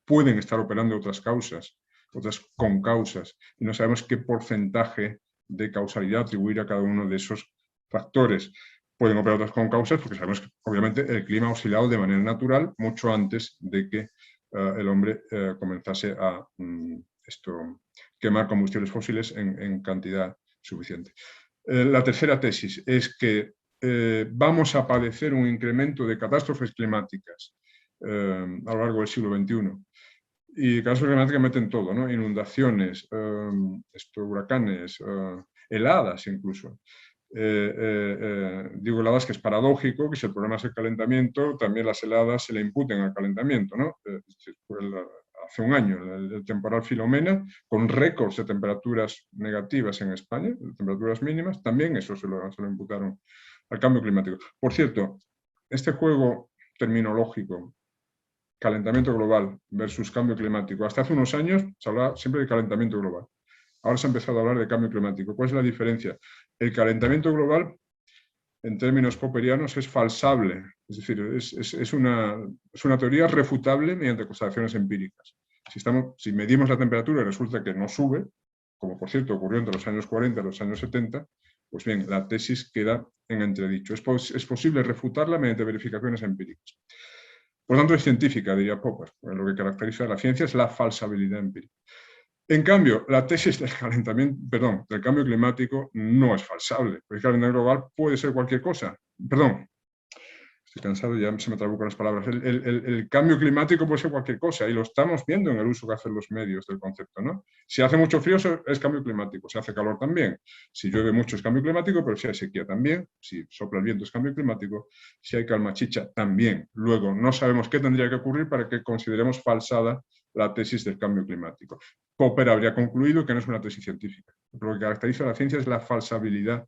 pueden estar operando otras causas, otras concausas, y no sabemos qué porcentaje de causalidad atribuir a cada uno de esos factores. Pueden operar otras concausas porque sabemos que obviamente el clima ha oscilado de manera natural mucho antes de que el hombre comenzase a quemar combustibles fósiles en cantidad suficiente. La tercera tesis es que vamos a padecer un incremento de catástrofes climáticas a lo largo del siglo XXI. Y catástrofes climáticas meten todo, ¿no? Inundaciones, huracanes, heladas incluso. Digo heladas que es paradójico, que si el problema es el calentamiento, también las heladas se le imputen al calentamiento, ¿no? Hace un año, el temporal Filomena, con récords de temperaturas negativas en España, de temperaturas mínimas, también eso se lo imputaron al cambio climático. Por cierto, este juego terminológico, calentamiento global versus cambio climático, hasta hace unos años se hablaba siempre de calentamiento global. Ahora se ha empezado a hablar de cambio climático. ¿Cuál es la diferencia? El calentamiento global, en términos popperianos, es falsable. Es decir, es una teoría refutable mediante constataciones empíricas. Si medimos la temperatura y resulta que no sube, como por cierto ocurrió entre los años 40 y los años 70, pues bien, la tesis queda en entredicho. Es posible refutarla mediante verificaciones empíricas. Por tanto, es científica, diría Popper. Lo que caracteriza a la ciencia es la falsabilidad empírica. En cambio, la tesis del cambio climático no es falsable. El calentamiento global puede ser cualquier cosa. Estoy cansado, ya se me trabucan las palabras. El cambio climático puede ser cualquier cosa y lo estamos viendo en el uso que hacen los medios del concepto, ¿no? Si hace mucho frío es cambio climático, si hace calor también. Si llueve mucho es cambio climático, pero si hay sequía también. Si sopla el viento es cambio climático. Si hay calma chicha también. Luego, no sabemos qué tendría que ocurrir para que consideremos falsada la tesis del cambio climático. Popper habría concluido que no es una tesis científica. Lo que caracteriza a la ciencia es la falsabilidad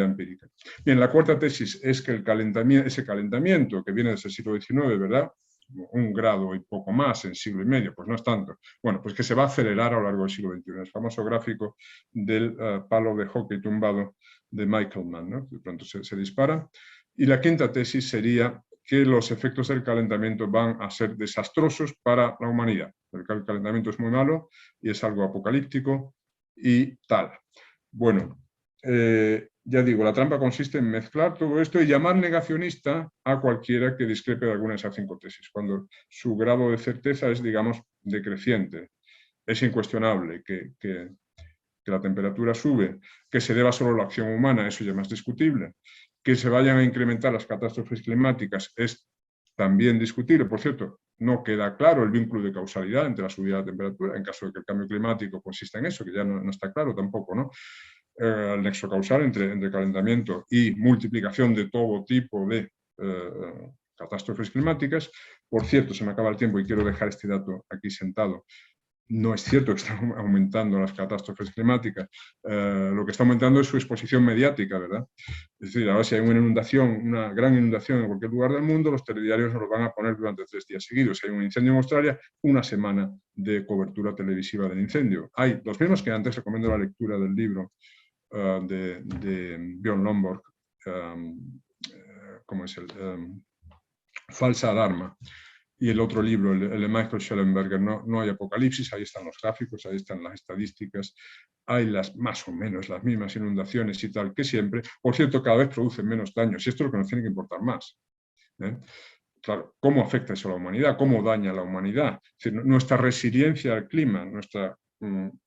empírica. Bien, la cuarta tesis es que ese calentamiento que viene desde el siglo XIX, ¿verdad? 1 grado y poco más en siglo y medio, pues no es tanto. Bueno, pues que se va a acelerar a lo largo del siglo XXI. El famoso gráfico del palo de hockey tumbado de Michael Mann, ¿no? De pronto se dispara. Y la quinta tesis sería que los efectos del calentamiento van a ser desastrosos para la humanidad. El calentamiento es muy malo y es algo apocalíptico y tal. Bueno, ya digo, la trampa consiste en mezclar todo esto y llamar negacionista a cualquiera que discrepe de alguna de esas 5 tesis, cuando su grado de certeza es, digamos, decreciente. Es incuestionable que la temperatura sube, que se deba solo a la acción humana, eso ya es más discutible. Que se vayan a incrementar las catástrofes climáticas es también discutible. Por cierto, no queda claro el vínculo de causalidad entre la subida de la temperatura, en caso de que el cambio climático consista en eso, que ya no está claro tampoco, ¿no? El nexo causal entre calentamiento y multiplicación de todo tipo de catástrofes climáticas. Por cierto, se me acaba el tiempo y quiero dejar este dato aquí sentado. No es cierto que están aumentando las catástrofes climáticas. Lo que está aumentando es su exposición mediática, ¿verdad? Es decir, ahora si hay una gran inundación en cualquier lugar del mundo, los telediarios nos lo van a poner durante 3 días seguidos. Si hay un incendio en Australia, 1 semana de cobertura televisiva del incendio. Hay los mismos que antes. Recomiendo la lectura del libro de Björn Lomborg, ¿cómo es Falsa alarma. y el otro libro, el de Michael Schellenberger, no hay apocalipsis, ahí están los gráficos, ahí están las estadísticas, hay más o menos las mismas inundaciones y tal que siempre. Por cierto, cada vez producen menos daños, y esto es lo que nos tiene que importar más. Claro, ¿cómo afecta eso a la humanidad? ¿Cómo daña a la humanidad? Es decir, nuestra resiliencia al clima, nuestra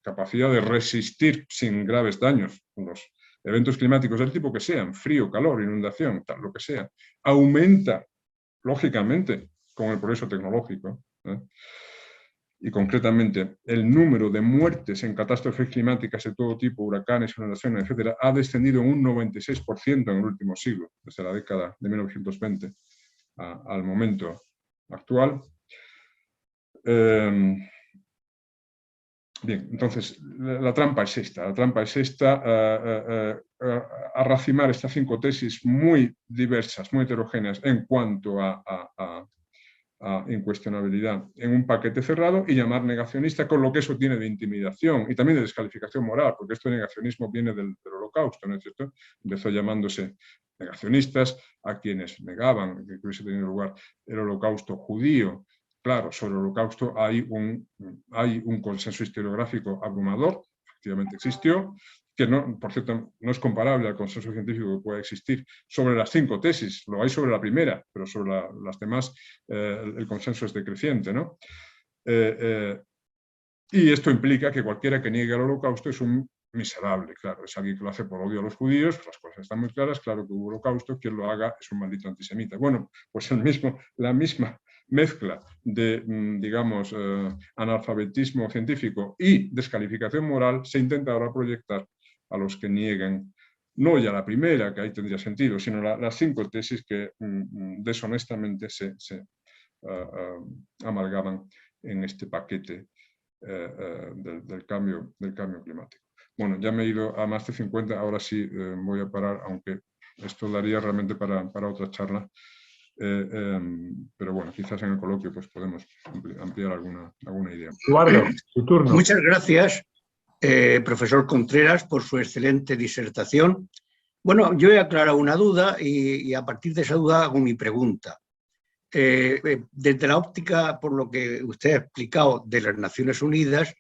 capacidad de resistir sin graves daños los eventos climáticos del tipo que sean, frío, calor, inundación, tal, lo que sea, aumenta, lógicamente, con el progreso tecnológico. Y concretamente, el número de muertes en catástrofes climáticas de todo tipo, huracanes, inundaciones, etcétera, ha descendido un 96% en el último siglo, desde la década de 1920 al momento actual. Bien, entonces, la trampa es esta. La trampa es esta, a racimar estas 5 tesis muy diversas, muy heterogéneas en cuanto a incuestionabilidad en un paquete cerrado y llamar negacionista, con lo que eso tiene de intimidación y también de descalificación moral, porque esto de negacionismo viene del Holocausto, ¿no es cierto? Empezó llamándose negacionistas a quienes negaban que hubiese tenido lugar el Holocausto judío. Claro, sobre el Holocausto hay un consenso historiográfico abrumador, efectivamente existió, que no, por cierto, no es comparable al consenso científico que pueda existir sobre las 5 tesis, lo hay sobre la primera, pero sobre las demás el consenso es decreciente, ¿no? Y esto implica que cualquiera que niegue el Holocausto es un miserable, claro, es alguien que lo hace por odio a los judíos, las cosas están muy claras, claro que hubo Holocausto, quien lo haga es un maldito antisemita. Bueno, pues la misma mezcla de, digamos, analfabetismo científico y descalificación moral se intenta ahora proyectar a los que nieguen, no ya la primera, que ahí tendría sentido, sino las 5 tesis que deshonestamente se amalgaman en este paquete del cambio climático. Bueno, ya me he ido a más de 50, ahora sí voy a parar, aunque esto daría realmente para otra charla. Pero bueno, quizás en el coloquio pues podemos ampliar alguna idea. Eduardo, tu turno. Muchas gracias, profesor Contreras, por su excelente disertación. Bueno, yo he aclarado una duda y a partir de esa duda hago mi pregunta. Desde la óptica, por lo que usted ha explicado, de las Naciones Unidas,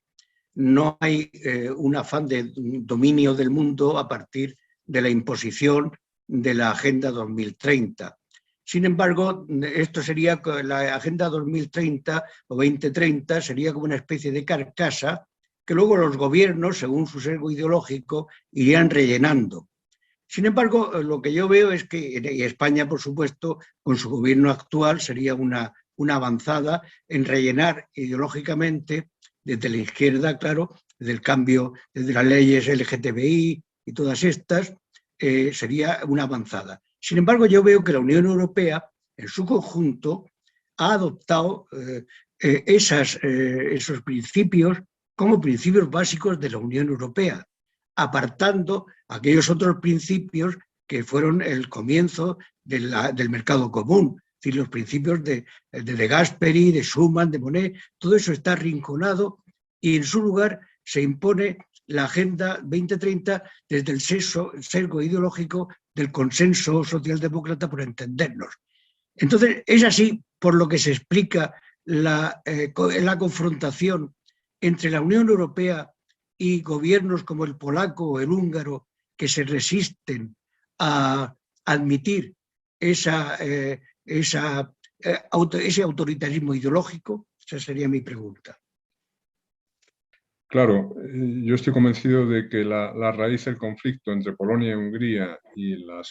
no hay un afán de dominio del mundo a partir de la imposición de la Agenda 2030. Sin embargo, esto sería, la Agenda 2030 o 2030 sería como una especie de carcasa que luego los gobiernos, según su sesgo ideológico, irían rellenando. Sin embargo, lo que yo veo es que, y España, por supuesto, con su gobierno actual, sería una avanzada en rellenar ideológicamente, desde la izquierda, claro, desde el cambio, desde las leyes LGTBI y todas estas, sería una avanzada. Sin embargo, yo veo que la Unión Europea, en su conjunto, ha adoptado esos principios como principios básicos de la Unión Europea, apartando aquellos otros principios que fueron el comienzo del mercado común, es decir, los principios de Gasperi, de Schuman, de Monnet, todo eso está arrinconado y en su lugar se impone la Agenda 2030 desde el sesgo ideológico del consenso socialdemócrata, por entendernos. Entonces, es así por lo que se explica la confrontación entre la Unión Europea y gobiernos como el polaco o el húngaro que se resisten a admitir ese autoritarismo ideológico. Esa sería mi pregunta. Claro, yo estoy convencido de que la raíz del conflicto entre Polonia y Hungría y la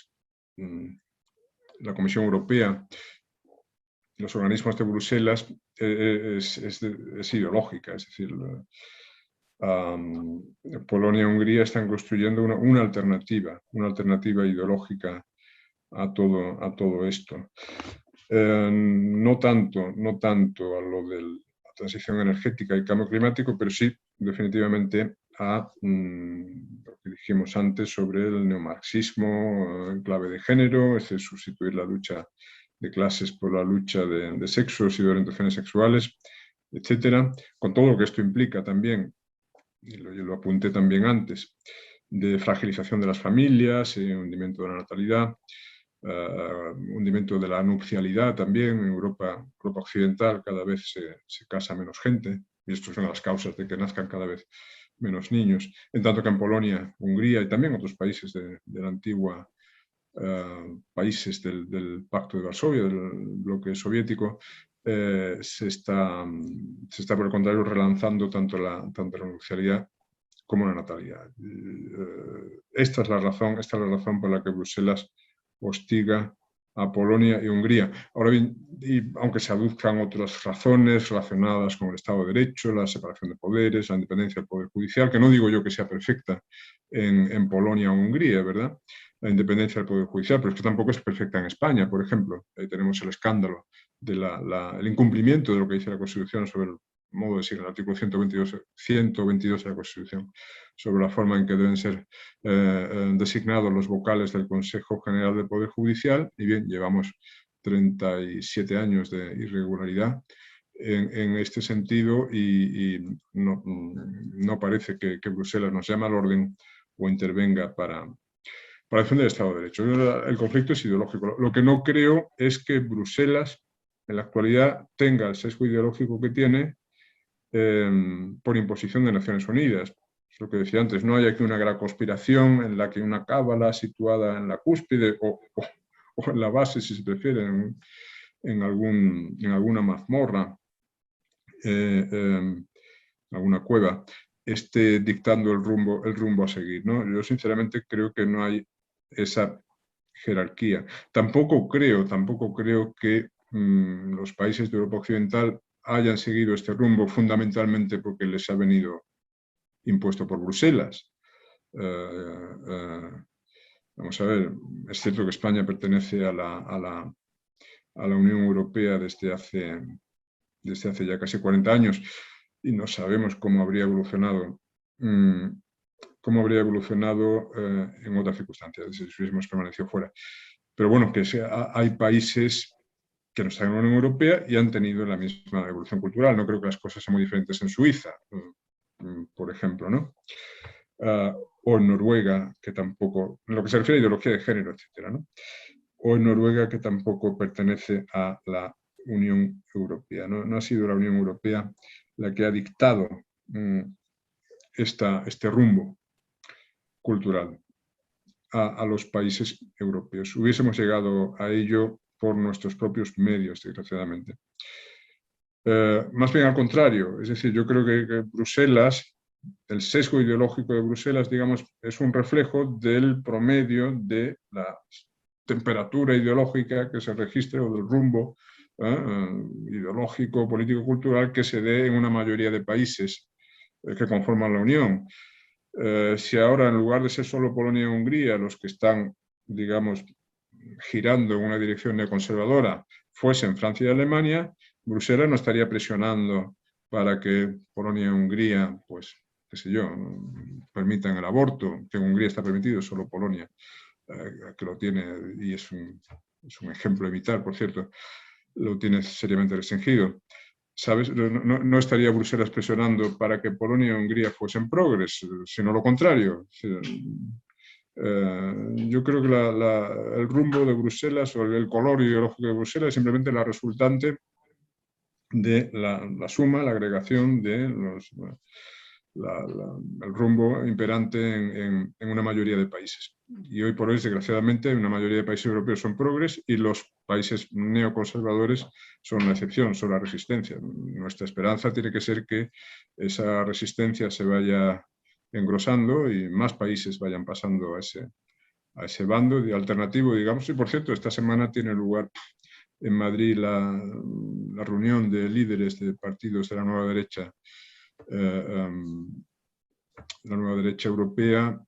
Comisión Europea, los organismos de Bruselas, es ideológica, es decir, Polonia y Hungría están construyendo una alternativa ideológica a todo esto. No tanto a lo de la transición energética y cambio climático, pero sí definitivamente a lo que dijimos antes sobre el neomarxismo en clave de género, es decir, sustituir la lucha de clases por la lucha de sexos y de orientaciones sexuales, etcétera, con todo lo que esto implica también, y lo apunté también antes, de fragilización de las familias, hundimiento de la natalidad, hundimiento de la nupcialidad también. En Europa occidental cada vez se casa menos gente, y esto es una de las causas de que nazcan cada vez menos niños, en tanto que en Polonia, Hungría y también otros países de la antigua países del Pacto de Varsovia, del bloque soviético, se está por el contrario relanzando tanto la nupcialidad como la natalidad. Esta es la razón por la que Bruselas hostiga a Polonia y Hungría. Ahora bien, y aunque se aduzcan otras razones relacionadas con el Estado de Derecho, la separación de poderes, la independencia del Poder Judicial, que no digo yo que sea perfecta en Polonia o Hungría, ¿verdad?, la independencia del Poder Judicial, pero es que tampoco es perfecta en España, por ejemplo. Ahí tenemos el escándalo del incumplimiento de lo que dice la Constitución sobre el modo de decir, el artículo 122 de la Constitución, sobre la forma en que deben ser designados los vocales del Consejo General del Poder Judicial. Y bien, llevamos 37 años de irregularidad en este sentido y no parece que Bruselas nos llame al orden o intervenga para defender el Estado de Derecho. El conflicto es ideológico. Lo que no creo es que Bruselas en la actualidad tenga el sesgo ideológico que tiene por imposición de Naciones Unidas. Es lo que decía antes, no hay aquí una gran conspiración en la que una cábala situada en la cúspide o en la base, si se prefiere, en alguna mazmorra, alguna cueva, esté dictando el rumbo a seguir, ¿no? Yo sinceramente creo que no hay esa jerarquía. Tampoco creo que los países de Europa Occidental hayan seguido este rumbo fundamentalmente porque les ha venido impuesto por Bruselas. Vamos a ver, es cierto que España pertenece a la Unión Europea desde hace ya casi 40 años y no sabemos cómo habría evolucionado en otras circunstancias si hubiésemos permanecido fuera. Pero bueno, que hay países que no están en la Unión Europea y han tenido la misma evolución cultural. No creo que las cosas sean muy diferentes en Suiza, por ejemplo, ¿no? O en Noruega, que tampoco, en lo que se refiere a ideología de género, etcétera, ¿no? O en Noruega, que tampoco pertenece a la Unión Europea. No ha sido la Unión Europea la que ha dictado este rumbo cultural a los países europeos. Hubiésemos llegado a ello por nuestros propios medios, desgraciadamente. Más bien al contrario, es decir, yo creo que Bruselas, el sesgo ideológico de Bruselas, digamos, es un reflejo del promedio de la temperatura ideológica que se registre o del rumbo ideológico, político-cultural que se dé en una mayoría de países que conforman la Unión. Si ahora, en lugar de ser solo Polonia y Hungría los que están, digamos, girando en una dirección neoconservadora, fuesen Francia y Alemania, Bruselas no estaría presionando para que Polonia y Hungría, pues, qué sé yo, permitan el aborto, que en Hungría está permitido, solo Polonia, que lo tiene, y es un ejemplo a evitar, por cierto, lo tiene seriamente restringido. ¿Sabes? No estaría Bruselas presionando para que Polonia y Hungría fuesen progres, sino lo contrario. Yo creo que el rumbo de Bruselas o el color ideológico de Bruselas es simplemente la resultante de la suma, la agregación de el rumbo imperante en una mayoría de países. Y hoy por hoy, desgraciadamente, una mayoría de países europeos son progres y los países neoconservadores son la excepción, son la resistencia. Nuestra esperanza tiene que ser que esa resistencia se vaya engrosando y más países vayan pasando a ese bando de alternativo, digamos. Y por cierto, esta semana tiene lugar en Madrid la reunión de líderes de partidos de la nueva derecha europea,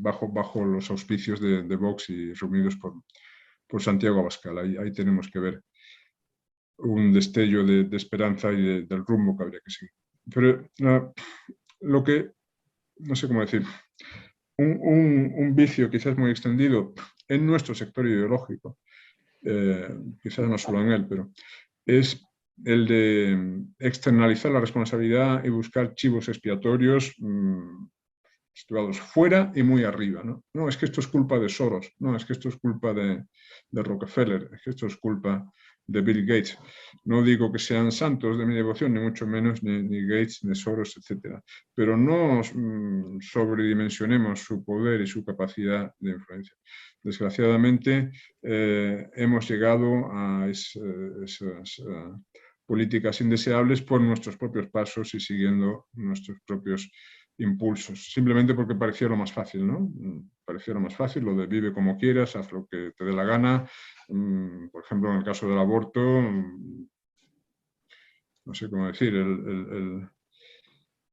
bajo los auspicios de Vox y reunidos por Santiago Abascal. Ahí tenemos que ver un destello de esperanza y del rumbo que habría que seguir. Pero lo que, no sé cómo decir, un vicio quizás muy extendido en nuestro sector ideológico, quizás no solo en él, pero es el de externalizar la responsabilidad y buscar chivos expiatorios situados fuera y muy arriba, ¿no? No, es que esto es culpa de Soros, no, es que esto es culpa de Rockefeller, es que esto es culpa de Bill Gates. No digo que sean santos de mi devoción, ni mucho menos ni Gates, ni Soros, etc. Pero no sobredimensionemos su poder y su capacidad de influencia. Desgraciadamente, hemos llegado a esas políticas indeseables por nuestros propios pasos y siguiendo nuestros propios impulsos, simplemente porque parecía lo más fácil, ¿no? Parecía lo más fácil, lo de vive como quieras, haz lo que te dé la gana. Por ejemplo, en el caso del aborto, no sé cómo decir,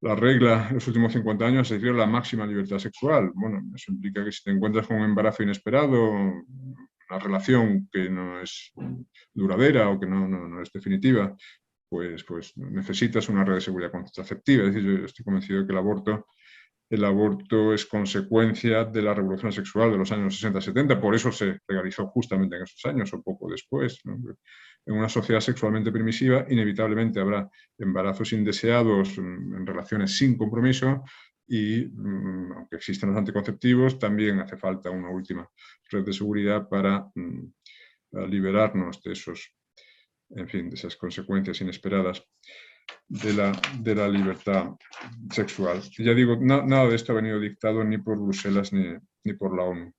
la regla en los últimos 50 años ha sido la máxima libertad sexual. Bueno, eso implica que si te encuentras con un embarazo inesperado, una relación que no es duradera o que no es definitiva, pues necesitas una red de seguridad contraceptiva. Es decir, yo estoy convencido de que el aborto es consecuencia de la revolución sexual de los años 60-70, por eso se legalizó justamente en esos años o poco después, ¿no? En una sociedad sexualmente permisiva, inevitablemente habrá embarazos indeseados en relaciones sin compromiso y, aunque existen los anticonceptivos, también hace falta una última red de seguridad para liberarnos de esos, en fin, de esas consecuencias inesperadas de la libertad sexual. Y ya digo, nada de esto ha venido dictado ni por Bruselas ni por la ONU.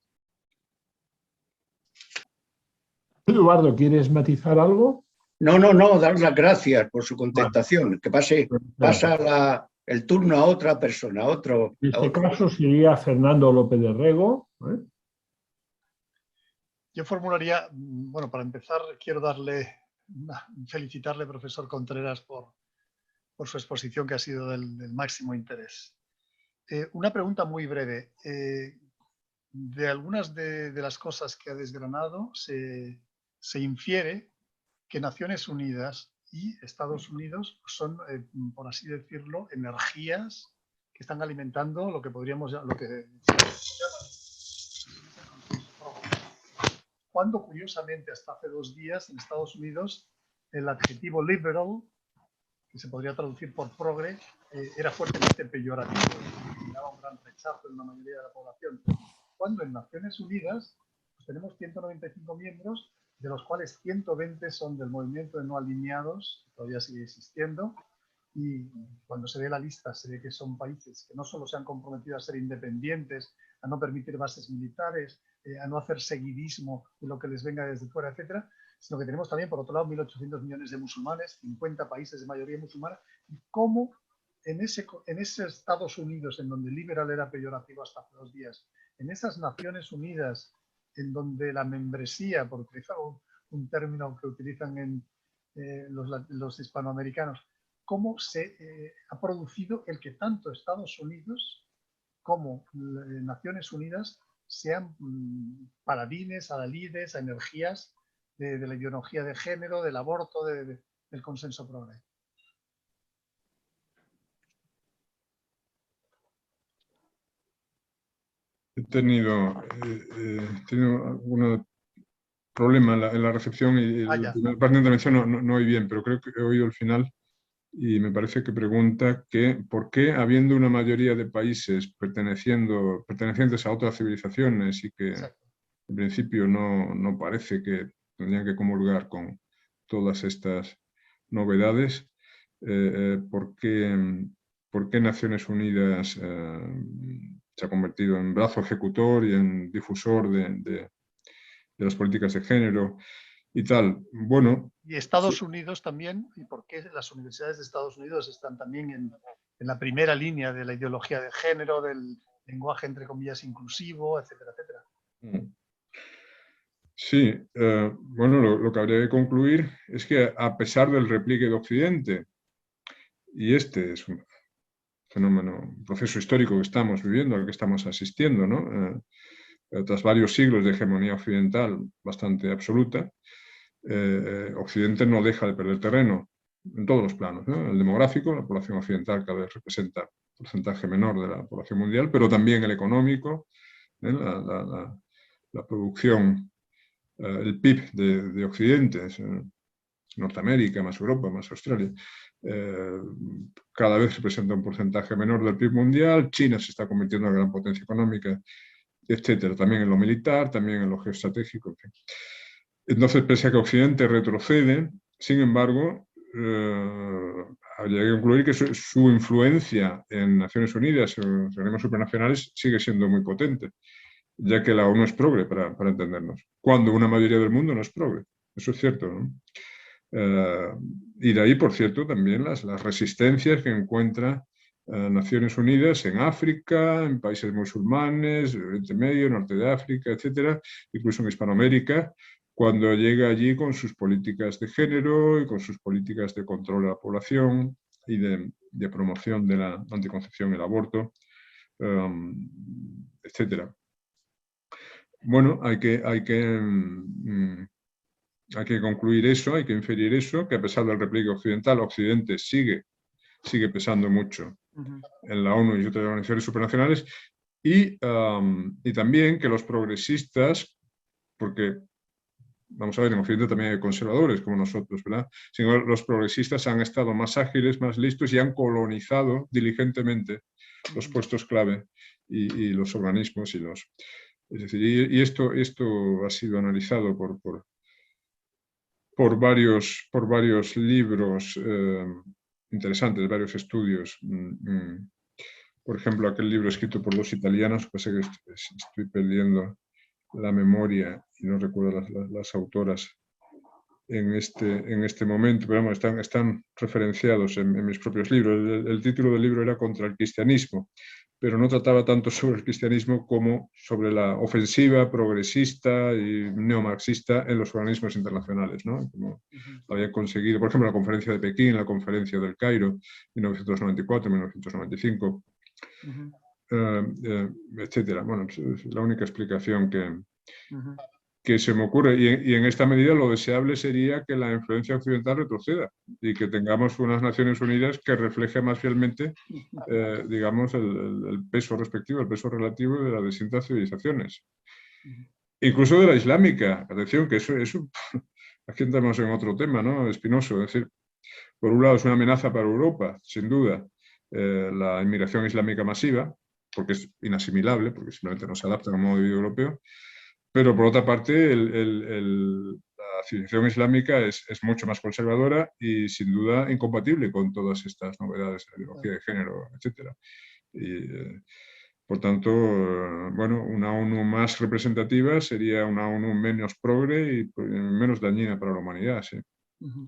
Eduardo, ¿quieres matizar algo? No, dar las gracias por su contestación. Que pasa el turno a otra persona, a otro. En este caso sería Fernando López de Rego. Yo formularía, bueno, para empezar quiero felicitarle, profesor Contreras, por su exposición, que ha sido del máximo interés. Una pregunta muy breve. De algunas de las cosas que ha desgranado se infiere que Naciones Unidas y Estados Unidos son, por así decirlo, energías que están alimentando lo que podríamos llamar, cuando curiosamente hasta hace 2 días en Estados Unidos el adjetivo liberal, que se podría traducir por progre, era fuertemente peyorativo y daba un gran rechazo en la mayoría de la población. Cuando en Naciones Unidas pues tenemos 195 miembros, de los cuales 120 son del movimiento de no alineados, que todavía sigue existiendo, y cuando se ve la lista se ve que son países que no solo se han comprometido a ser independientes, a no permitir bases militares, a no hacer seguidismo de lo que les venga desde fuera, etcétera, sino que tenemos también, por otro lado, 1.800 millones de musulmanes, 50 países de mayoría musulmana, y cómo en ese Estados Unidos, en donde liberal era peyorativo hasta hace 2 días, en esas Naciones Unidas, en donde la membresía, por utilizar un término que utilizan en los hispanoamericanos, cómo se ha producido el que tanto Estados Unidos como Naciones Unidas sean paladines, adalides, energías de la ideología de género, del aborto, del consenso progre. He tenido algún problema en la recepción y la primera parte de la intervención no oí bien, pero creo que he oído el final y me parece que pregunta que por qué, habiendo una mayoría de países pertenecientes a otras civilizaciones y que en principio no parece que tendrían que comulgar con todas estas novedades, ¿por qué Naciones Unidas se ha convertido en brazo ejecutor y en difusor de las políticas de género y tal? Bueno. Y Estados Unidos también, y por qué las universidades de Estados Unidos están también en la primera línea de la ideología de género, del lenguaje entre comillas inclusivo, etcétera, etcétera. Sí, bueno, lo que habría que concluir es que a pesar del repliegue de Occidente, y este es un fenómeno, un proceso histórico que estamos viviendo, al que estamos asistiendo, ¿no? Tras varios siglos de hegemonía occidental bastante absoluta, Occidente no deja de perder terreno en todos los planos, ¿no? El demográfico, la población occidental cada vez representa un porcentaje menor de la población mundial, pero también el económico, la producción, el PIB de Occidente Norteamérica, más Europa, más Australia. Cada vez representa un porcentaje menor del PIB mundial. China se está convirtiendo en una gran potencia económica, etcétera. También en lo militar, también en lo geoestratégico. En fin. Entonces, pese a que Occidente retrocede, sin embargo, llegué a concluir que su influencia en Naciones Unidas, en los organismos supranacionales, sigue siendo muy potente, ya que la ONU es progre, para entendernos, cuando una mayoría del mundo no es progre. Eso es cierto, ¿no? Y de ahí, por cierto, también las resistencias que encuentra Naciones Unidas en África, en países musulmanes, Oriente Medio, Norte de África, etcétera, incluso en Hispanoamérica, cuando llega allí con sus políticas de género y con sus políticas de control de la población y de promoción de la anticoncepción y el aborto, etcétera. Bueno, hay que concluir eso, hay que inferir eso, que a pesar del repliegue occidental, Occidente sigue pesando mucho en la ONU y otras organizaciones supranacionales, y también que los progresistas, porque vamos a ver, en Occidente también hay conservadores como nosotros, ¿verdad? Sino los progresistas han estado más ágiles, más listos y han colonizado diligentemente los puestos clave y los organismos es decir, y esto ha sido analizado por varios libros interesantes, varios estudios. Por ejemplo, aquel libro escrito por dos italianos, pasa que estoy perdiendo la memoria y no recuerdo las autoras en este momento, pero bueno, están referenciados en mis propios libros. El título del libro era Contra el cristianismo, pero no trataba tanto sobre el cristianismo como sobre la ofensiva progresista y neomarxista en los organismos internacionales, ¿no? Como habían conseguido, por ejemplo, la conferencia de Pekín, la conferencia del Cairo, 1994, 1995, etcétera. Bueno, es la única explicación que se me ocurre, y en esta medida lo deseable sería que la influencia occidental retroceda y que tengamos unas Naciones Unidas que refleje más fielmente, digamos, el peso respectivo, el peso relativo de las distintas civilizaciones. Incluso de la islámica, atención, que eso aquí entramos en otro tema, ¿no? Espinoso, es decir, por un lado es una amenaza para Europa, sin duda, la inmigración islámica masiva, porque es inasimilable, porque simplemente no se adapta al modo de vida europeo. Pero por otra parte, la civilización islámica es mucho más conservadora y sin duda incompatible con todas estas novedades de la ideología de género, etc. Y, por tanto, bueno, una ONU más representativa sería una ONU menos progre y menos dañina para la humanidad. Sí.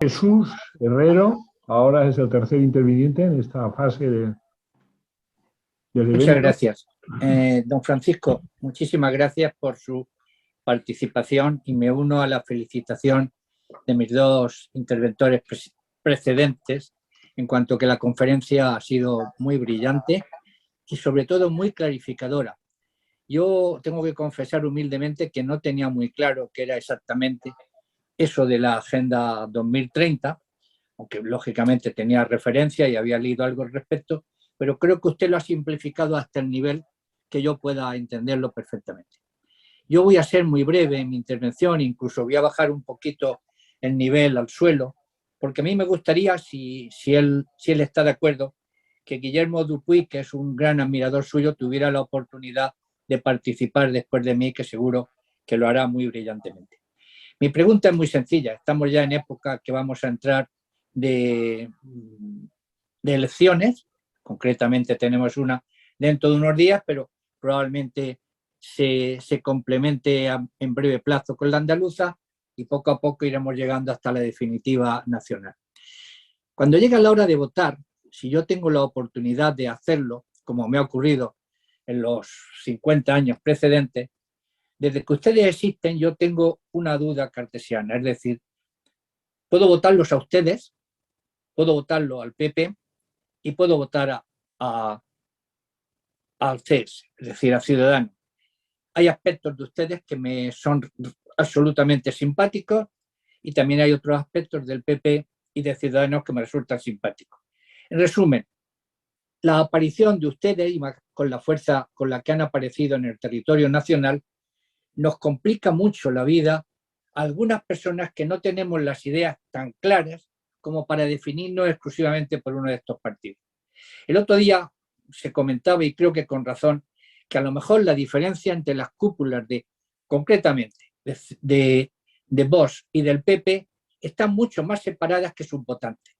Jesús Herrero, ahora es el tercer interviniente en esta fase del evento. Muchas gracias. Don Francisco, muchísimas gracias por su participación y me uno a la felicitación de mis dos interventores precedentes en cuanto que la conferencia ha sido muy brillante y sobre todo muy clarificadora. Yo tengo que confesar humildemente que no tenía muy claro qué era exactamente eso de la Agenda 2030, aunque lógicamente tenía referencia y había leído algo al respecto, pero creo que usted lo ha simplificado hasta el nivel que yo pueda entenderlo perfectamente. Yo voy a ser muy breve en mi intervención, incluso voy a bajar un poquito el nivel al suelo, porque a mí me gustaría, si él está de acuerdo, que Guillermo Dupuy, que es un gran admirador suyo, tuviera la oportunidad de participar después de mí, que seguro que lo hará muy brillantemente. Mi pregunta es muy sencilla. Estamos ya en época que vamos a entrar de elecciones. Concretamente tenemos una dentro de unos días, pero probablemente se complemente en breve plazo con la andaluza y poco a poco iremos llegando hasta la definitiva nacional. Cuando llega la hora de votar, si yo tengo la oportunidad de hacerlo, como me ha ocurrido en los 50 años precedentes, desde que ustedes existen yo tengo una duda cartesiana, es decir, puedo votarlos a ustedes, puedo votarlo al PP y puedo votar al CS, es decir, a Ciudadanos. Hay aspectos de ustedes que me son absolutamente simpáticos y también hay otros aspectos del PP y de Ciudadanos que me resultan simpáticos. En resumen, la aparición de ustedes y con la fuerza con la que han aparecido en el territorio nacional nos complica mucho la vida algunas personas que no tenemos las ideas tan claras como para definirnos exclusivamente por uno de estos partidos. El otro día se comentaba, y creo que con razón, que a lo mejor la diferencia entre las cúpulas concretamente de Vox y del PP están mucho más separadas que sus votantes,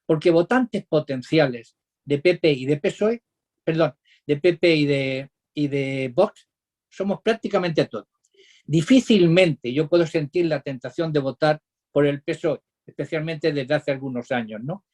porque votantes potenciales de PP y de PSOE, perdón, de PP y de Vox, somos prácticamente todos. Difícilmente yo puedo sentir la tentación de votar por el PSOE, especialmente desde hace algunos años, ¿no?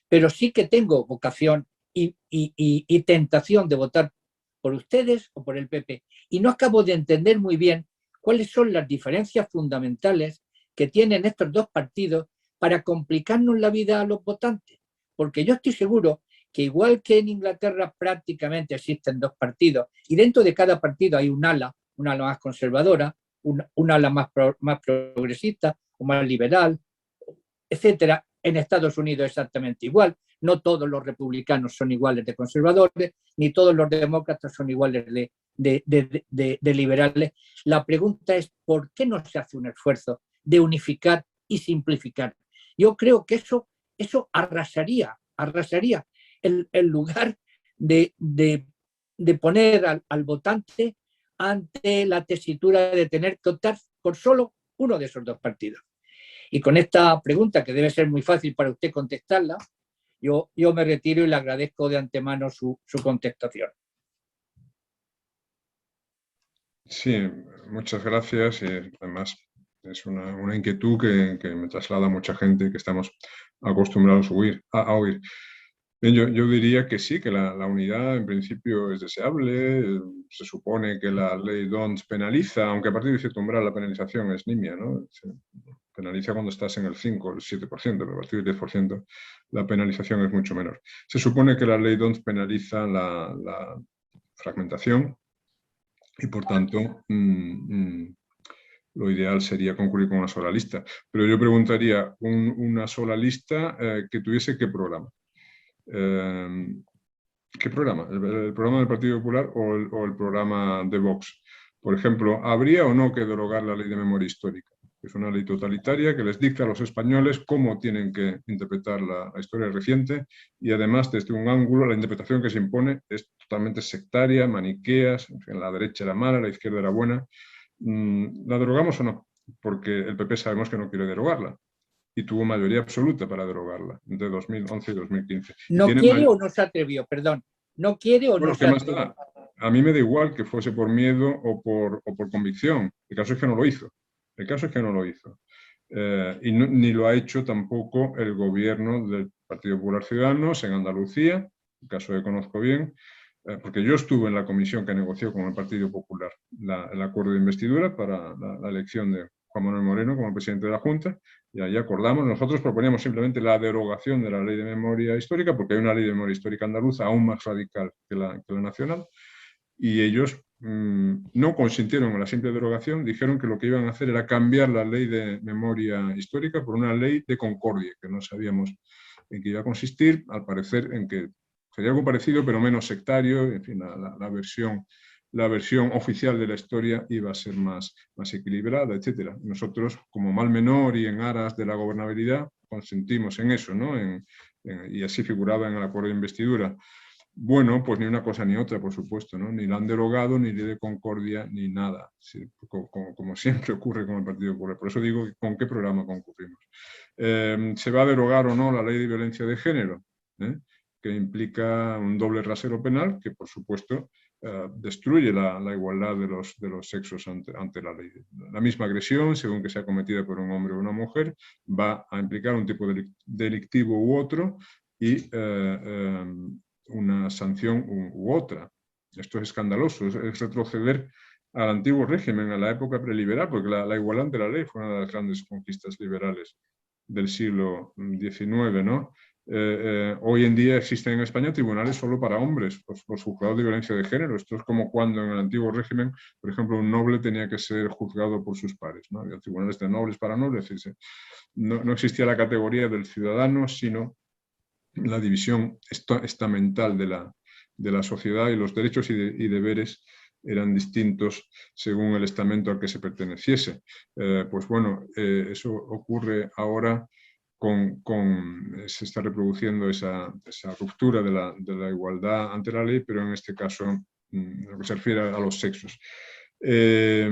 Pero sí que tengo vocación y tentación de votar por ustedes o por el PP. Y no acabo de entender muy bien cuáles son las diferencias fundamentales que tienen estos dos partidos para complicarnos la vida a los votantes. Porque yo estoy seguro que igual que en Inglaterra prácticamente existen dos partidos y dentro de cada partido hay un ala más conservadora, un ala más progresista o más liberal, etcétera. En Estados Unidos exactamente igual. No todos los republicanos son iguales de conservadores, ni todos los demócratas son iguales de liberales. La pregunta es, ¿por qué no se hace un esfuerzo de unificar y simplificar? Yo creo que eso arrasaría en lugar de poner al votante ante la tesitura de tener que optar por solo uno de esos dos partidos. Y con esta pregunta, que debe ser muy fácil para usted contestarla, yo me retiro y le agradezco de antemano su contestación. Sí, muchas gracias. Y además es una inquietud que me traslada mucha gente que estamos acostumbrados a oír. Bien, yo diría que sí, que la unidad en principio es deseable. Se supone que la ley DONT penaliza, aunque a partir de cierto umbral la penalización es nimia, ¿no? Se penaliza cuando estás en el 5, el 7%, pero a partir del 10% la penalización es mucho menor. Se supone que la ley DONT penaliza la fragmentación y, por tanto, lo ideal sería concurrir con una sola lista. Pero yo preguntaría, una sola lista que tuviese ¿qué programa? ¿Qué programa? ¿El programa del Partido Popular o el programa de Vox? Por ejemplo, ¿habría o no que derogar la ley de memoria histórica? Es una ley totalitaria que les dicta a los españoles cómo tienen que interpretar la historia reciente y además desde un ángulo la interpretación que se impone es totalmente sectaria, maniquea, la derecha era mala, la izquierda era buena. ¿La derogamos o no? Porque el PP sabemos que no quiere derogarla y tuvo mayoría absoluta para derogarla entre 2011 y 2015. ¿No quiere o no se atrevió? Perdón. ¿No quiere o no se atrevió? A mí me da igual que fuese por miedo o por convicción. El caso es que no lo hizo. El caso es que no lo hizo. Y ni lo ha hecho tampoco el gobierno del Partido Popular Ciudadanos en Andalucía, el caso que conozco bien, porque yo estuve en la comisión que negoció con el Partido Popular el acuerdo de investidura para la elección de Juan Manuel Moreno como presidente de la Junta, y ahí acordamos, nosotros proponíamos simplemente la derogación de la ley de memoria histórica, porque hay una ley de memoria histórica andaluza aún más radical que la nacional, y ellos no consintieron en la simple derogación, dijeron que lo que iban a hacer era cambiar la ley de memoria histórica por una ley de concordia, que no sabíamos en qué iba a consistir, al parecer en que sería algo parecido pero menos sectario, en fin, la versión oficial de la historia iba a ser más equilibrada, etc. Nosotros, como mal menor y en aras de la gobernabilidad, consentimos en eso, ¿no? Y así figuraba en el acuerdo de investidura. Bueno, pues ni una cosa ni otra, por supuesto, ¿no? Ni la han derogado, ni ley de concordia, ni nada. Sí, como siempre ocurre con el Partido Popular. Por eso digo, ¿con qué programa concurrimos? ¿Se va a derogar o no la ley de violencia de género? Que implica un doble rasero penal que, por supuesto, destruye la igualdad de los sexos ante la ley. La misma agresión, según que sea cometida por un hombre o una mujer, va a implicar un tipo delictivo u otro y una sanción u otra. Esto es escandaloso, es retroceder al antiguo régimen, a la época preliberal, porque la igualdad ante la ley fue una de las grandes conquistas liberales del siglo XIX, ¿no? Hoy en día existen en España tribunales solo para hombres, los juzgados de violencia de género. Esto es como cuando en el antiguo régimen, por ejemplo, un noble tenía que ser juzgado por sus pares, ¿no? Había tribunales de nobles para nobles, no existía la categoría del ciudadano, sino la división estamental de la sociedad y los derechos y deberes eran distintos según el estamento al que se perteneciese. Pues bueno, eso ocurre ahora se está reproduciendo esa ruptura de la igualdad ante la ley, pero en este caso lo que se refiere a los sexos. ¿Se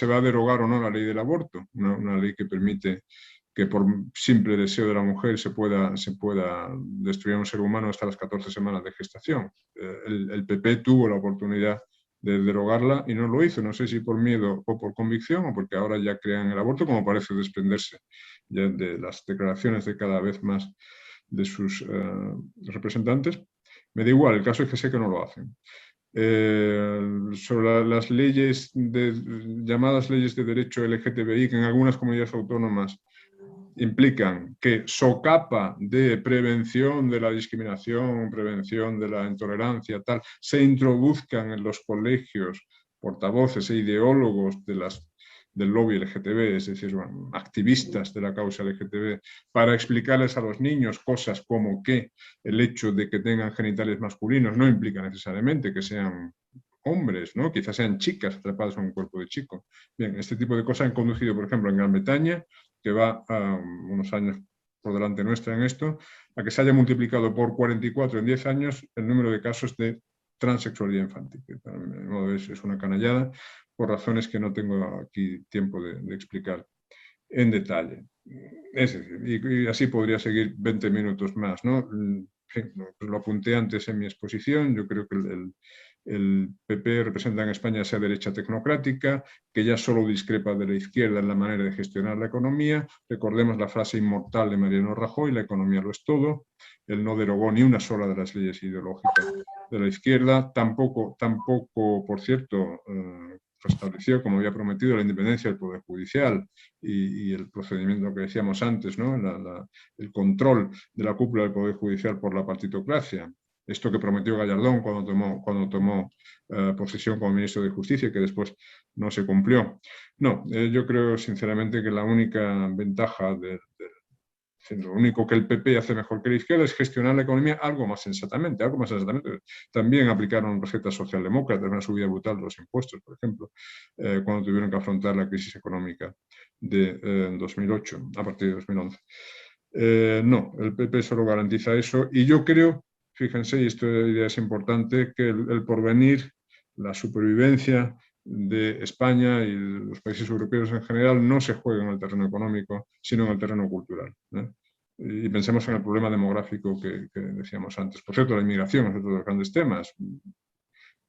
va a derogar o no la ley del aborto? Una ley que permite que por simple deseo de la mujer se pueda destruir a un ser humano hasta las 14 semanas de gestación. El PP tuvo la oportunidad de derogarla y no lo hizo, no sé si por miedo o por convicción o porque ahora ya crean el aborto, como parece desprenderse ya de las declaraciones de cada vez más de sus representantes. Me da igual, el caso es que sé que no lo hacen. Sobre las leyes llamadas leyes de derecho LGTBI, que en algunas comunidades autónomas implican que socapa de prevención de la discriminación, prevención de la intolerancia, tal, se introduzcan en los colegios portavoces e ideólogos del lobby LGTB, es decir, bueno, activistas de la causa LGTB, para explicarles a los niños cosas como que el hecho de que tengan genitales masculinos no implica necesariamente que sean hombres, ¿no? Quizás sean chicas atrapadas en un cuerpo de chico. Bien, este tipo de cosas han conducido, por ejemplo, en Gran Bretaña, que va a unos años por delante nuestra en esto, a que se haya multiplicado por 44 en 10 años el número de casos de transexualidad infantil. Para mí, de modo, es una canallada, por razones que no tengo aquí tiempo de explicar en detalle. Es decir, y así podría seguir 20 minutos más, ¿no? Lo apunté antes en mi exposición, yo creo que el PP representa en España esa derecha tecnocrática, que ya solo discrepa de la izquierda en la manera de gestionar la economía. Recordemos la frase inmortal de Mariano Rajoy: la economía lo es todo. Él no derogó ni una sola de las leyes ideológicas de la izquierda, tampoco por cierto, restableció, como había prometido, la independencia del Poder Judicial y el procedimiento que decíamos antes, ¿no? El control de la cúpula del Poder Judicial por la partitocracia. Esto que prometió Gallardón cuando tomó posesión como ministro de Justicia y que después no se cumplió. No, yo creo sinceramente que la única ventaja lo único que el PP hace mejor que la izquierda es gestionar la economía algo más sensatamente. También aplicaron recetas socialdemócratas, una subida brutal de los impuestos, por ejemplo, cuando tuvieron que afrontar la crisis económica de 2008, a partir de 2011. No, el PP solo garantiza eso y yo creo, fíjense, y esto es importante, que el porvenir, la supervivencia de España y de los países europeos en general no se juega en el terreno económico, sino en el terreno cultural. Y pensemos en el problema demográfico que decíamos antes. Por cierto, la inmigración es otro de los grandes temas.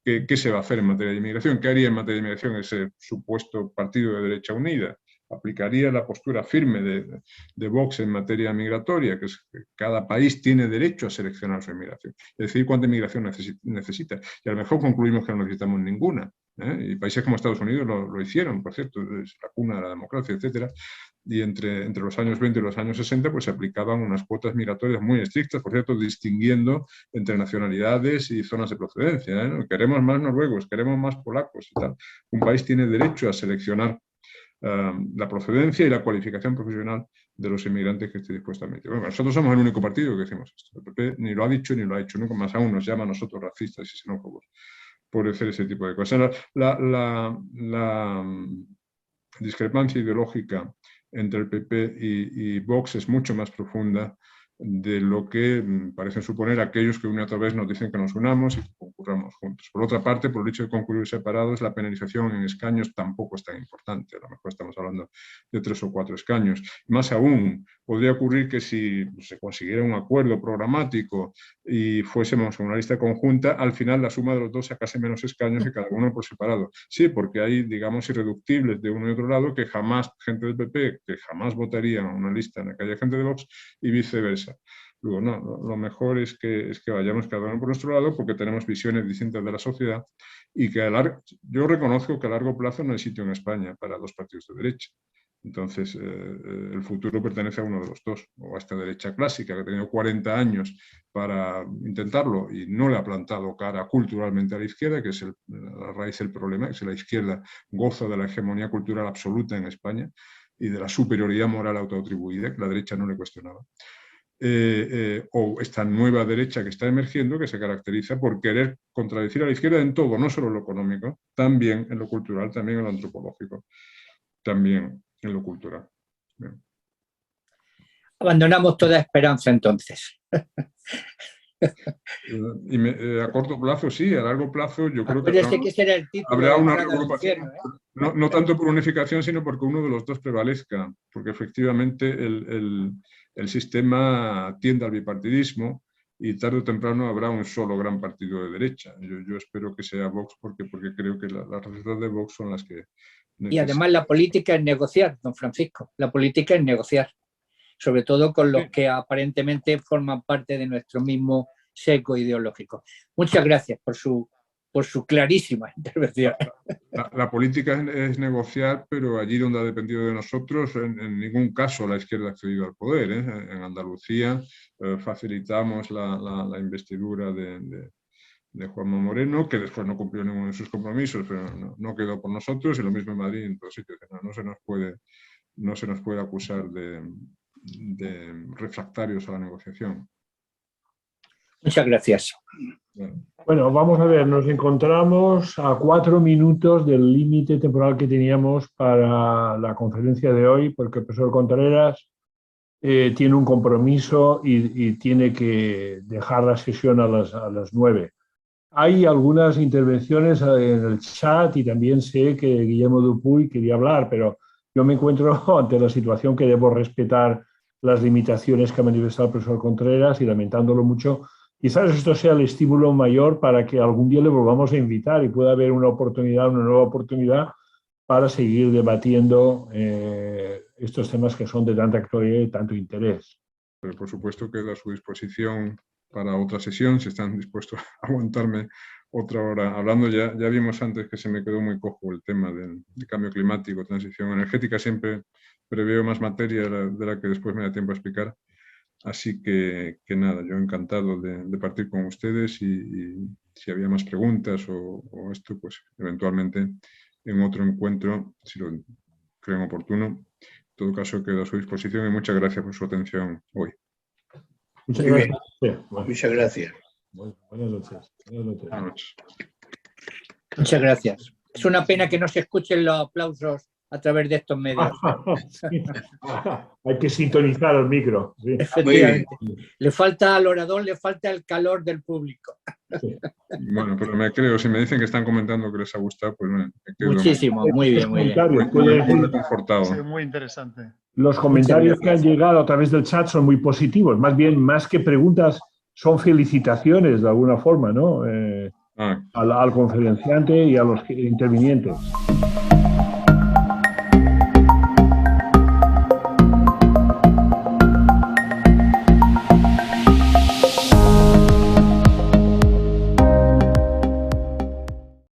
¿Qué se va a hacer en materia de inmigración? ¿Qué haría en materia de inmigración ese supuesto partido de derecha unida? Aplicaría la postura firme de Vox en materia migratoria, que es que cada país tiene derecho a seleccionar su inmigración, es decir, cuánta inmigración necesita. Y a lo mejor concluimos que no necesitamos ninguna. Y países como Estados Unidos lo hicieron, por cierto, es la cuna de la democracia, etcétera. Y entre los años 20 y los años 60 pues se aplicaban unas cuotas migratorias muy estrictas, por cierto, distinguiendo entre nacionalidades y zonas de procedencia. Queremos más noruegos, queremos más polacos y tal. Un país tiene derecho a seleccionar la procedencia y la cualificación profesional de los inmigrantes que esté dispuesto a admitir. Bueno, nosotros somos el único partido que decimos esto. El PP ni lo ha dicho ni lo ha hecho nunca, más aún nos llama a nosotros racistas y xenófobos por hacer ese tipo de cosas. La discrepancia ideológica entre el PP y Vox es mucho más profunda de lo que parecen suponer aquellos que una y otra vez nos dicen que nos unamos y que concurramos juntos. Por otra parte, por el hecho de concurrir separados, la penalización en escaños tampoco es tan importante. A lo mejor estamos hablando de 3 o 4 escaños. Más aún, podría ocurrir que si se consiguiera un acuerdo programático y fuésemos a una lista conjunta, al final la suma de los dos sacase menos escaños que cada uno por separado. Sí, porque hay, digamos, irreductibles de uno y otro lado que jamás, gente del PP, que jamás votarían a una lista en la que haya gente de Vox y viceversa. Luego, no, lo mejor es que vayamos cada uno por nuestro lado porque tenemos visiones distintas de la sociedad y que yo reconozco que a largo plazo no hay sitio en España para 2 partidos de derecha. Entonces, el futuro pertenece a uno de los dos, o a esta derecha clásica que ha tenido 40 años para intentarlo y no le ha plantado cara culturalmente a la izquierda, que es la raíz del problema, que es la izquierda goza de la hegemonía cultural absoluta en España y de la superioridad moral autoatribuida, que la derecha no le cuestionaba. o esta nueva derecha que está emergiendo, que se caracteriza por querer contradecir a la izquierda en todo, no solo en lo económico, también en lo cultural, también en lo antropológico, también en lo cultural. Bien. Abandonamos toda esperanza entonces. A corto plazo sí, a largo plazo yo creo que que será el título, habrá una reagrupación, no tanto por unificación, sino porque uno de los dos prevalezca, porque efectivamente el sistema tiende al bipartidismo y tarde o temprano habrá un solo gran partido de derecha. Yo espero que sea Vox porque creo que las recetas de Vox son las que necesitan. Y además la política es negociar, don Francisco, la política es negociar, sobre todo con los que aparentemente forman parte de nuestro mismo seco ideológico. Muchas gracias por su clarísima intervención. La política es negociar, pero allí donde ha dependido de nosotros, en ningún caso la izquierda ha accedido al poder. En Andalucía facilitamos la investidura de Juanma Moreno, que después no cumplió ninguno de sus compromisos, pero no quedó por nosotros, y lo mismo en Madrid y en todos sitios. No se nos puede acusar de refractarios a la negociación. Muchas gracias. Bueno, vamos a ver, nos encontramos a 4 minutos del límite temporal que teníamos para la conferencia de hoy, porque el profesor Contreras tiene un compromiso y tiene que dejar la sesión a las 9. Hay algunas intervenciones en el chat y también sé que Guillermo Dupuy quería hablar, pero yo me encuentro ante la situación que debo respetar las limitaciones que ha manifestado el profesor Contreras y lamentándolo mucho. Quizás esto sea el estímulo mayor para que algún día le volvamos a invitar y pueda haber una nueva oportunidad para seguir debatiendo estos temas que son de tanta actualidad y tanto interés. Pero por supuesto quedo a su disposición para otra sesión, si están dispuestos a aguantarme otra hora hablando. Ya vimos antes que se me quedó muy cojo el tema del cambio climático, transición energética. Siempre preveo más materia de la que después me da tiempo a explicar. Así que nada, yo encantado de partir con ustedes y si había más preguntas o esto, pues eventualmente en otro encuentro, si lo creen oportuno. En todo caso, quedo a su disposición y muchas gracias por su atención hoy. Muchas gracias. Muchas gracias. Buenas noches. Buenas noches. Muchas gracias. Es una pena que no se escuchen los aplausos a través de estos medios. Sí. Hay que sintonizar el micro. Sí. Efectivamente. Le falta al orador, le falta el calor del público. Sí. Bueno, pero me creo, si me dicen que están comentando que les ha gustado, pues bueno, me quedo muchísimo, muy bien, muy bien. muy reconfortado. Sí, muy interesante. Los comentarios que han llegado a través del chat son muy positivos. Más bien, más que preguntas, son felicitaciones de alguna forma, ¿no? Al conferenciante y a los intervinientes.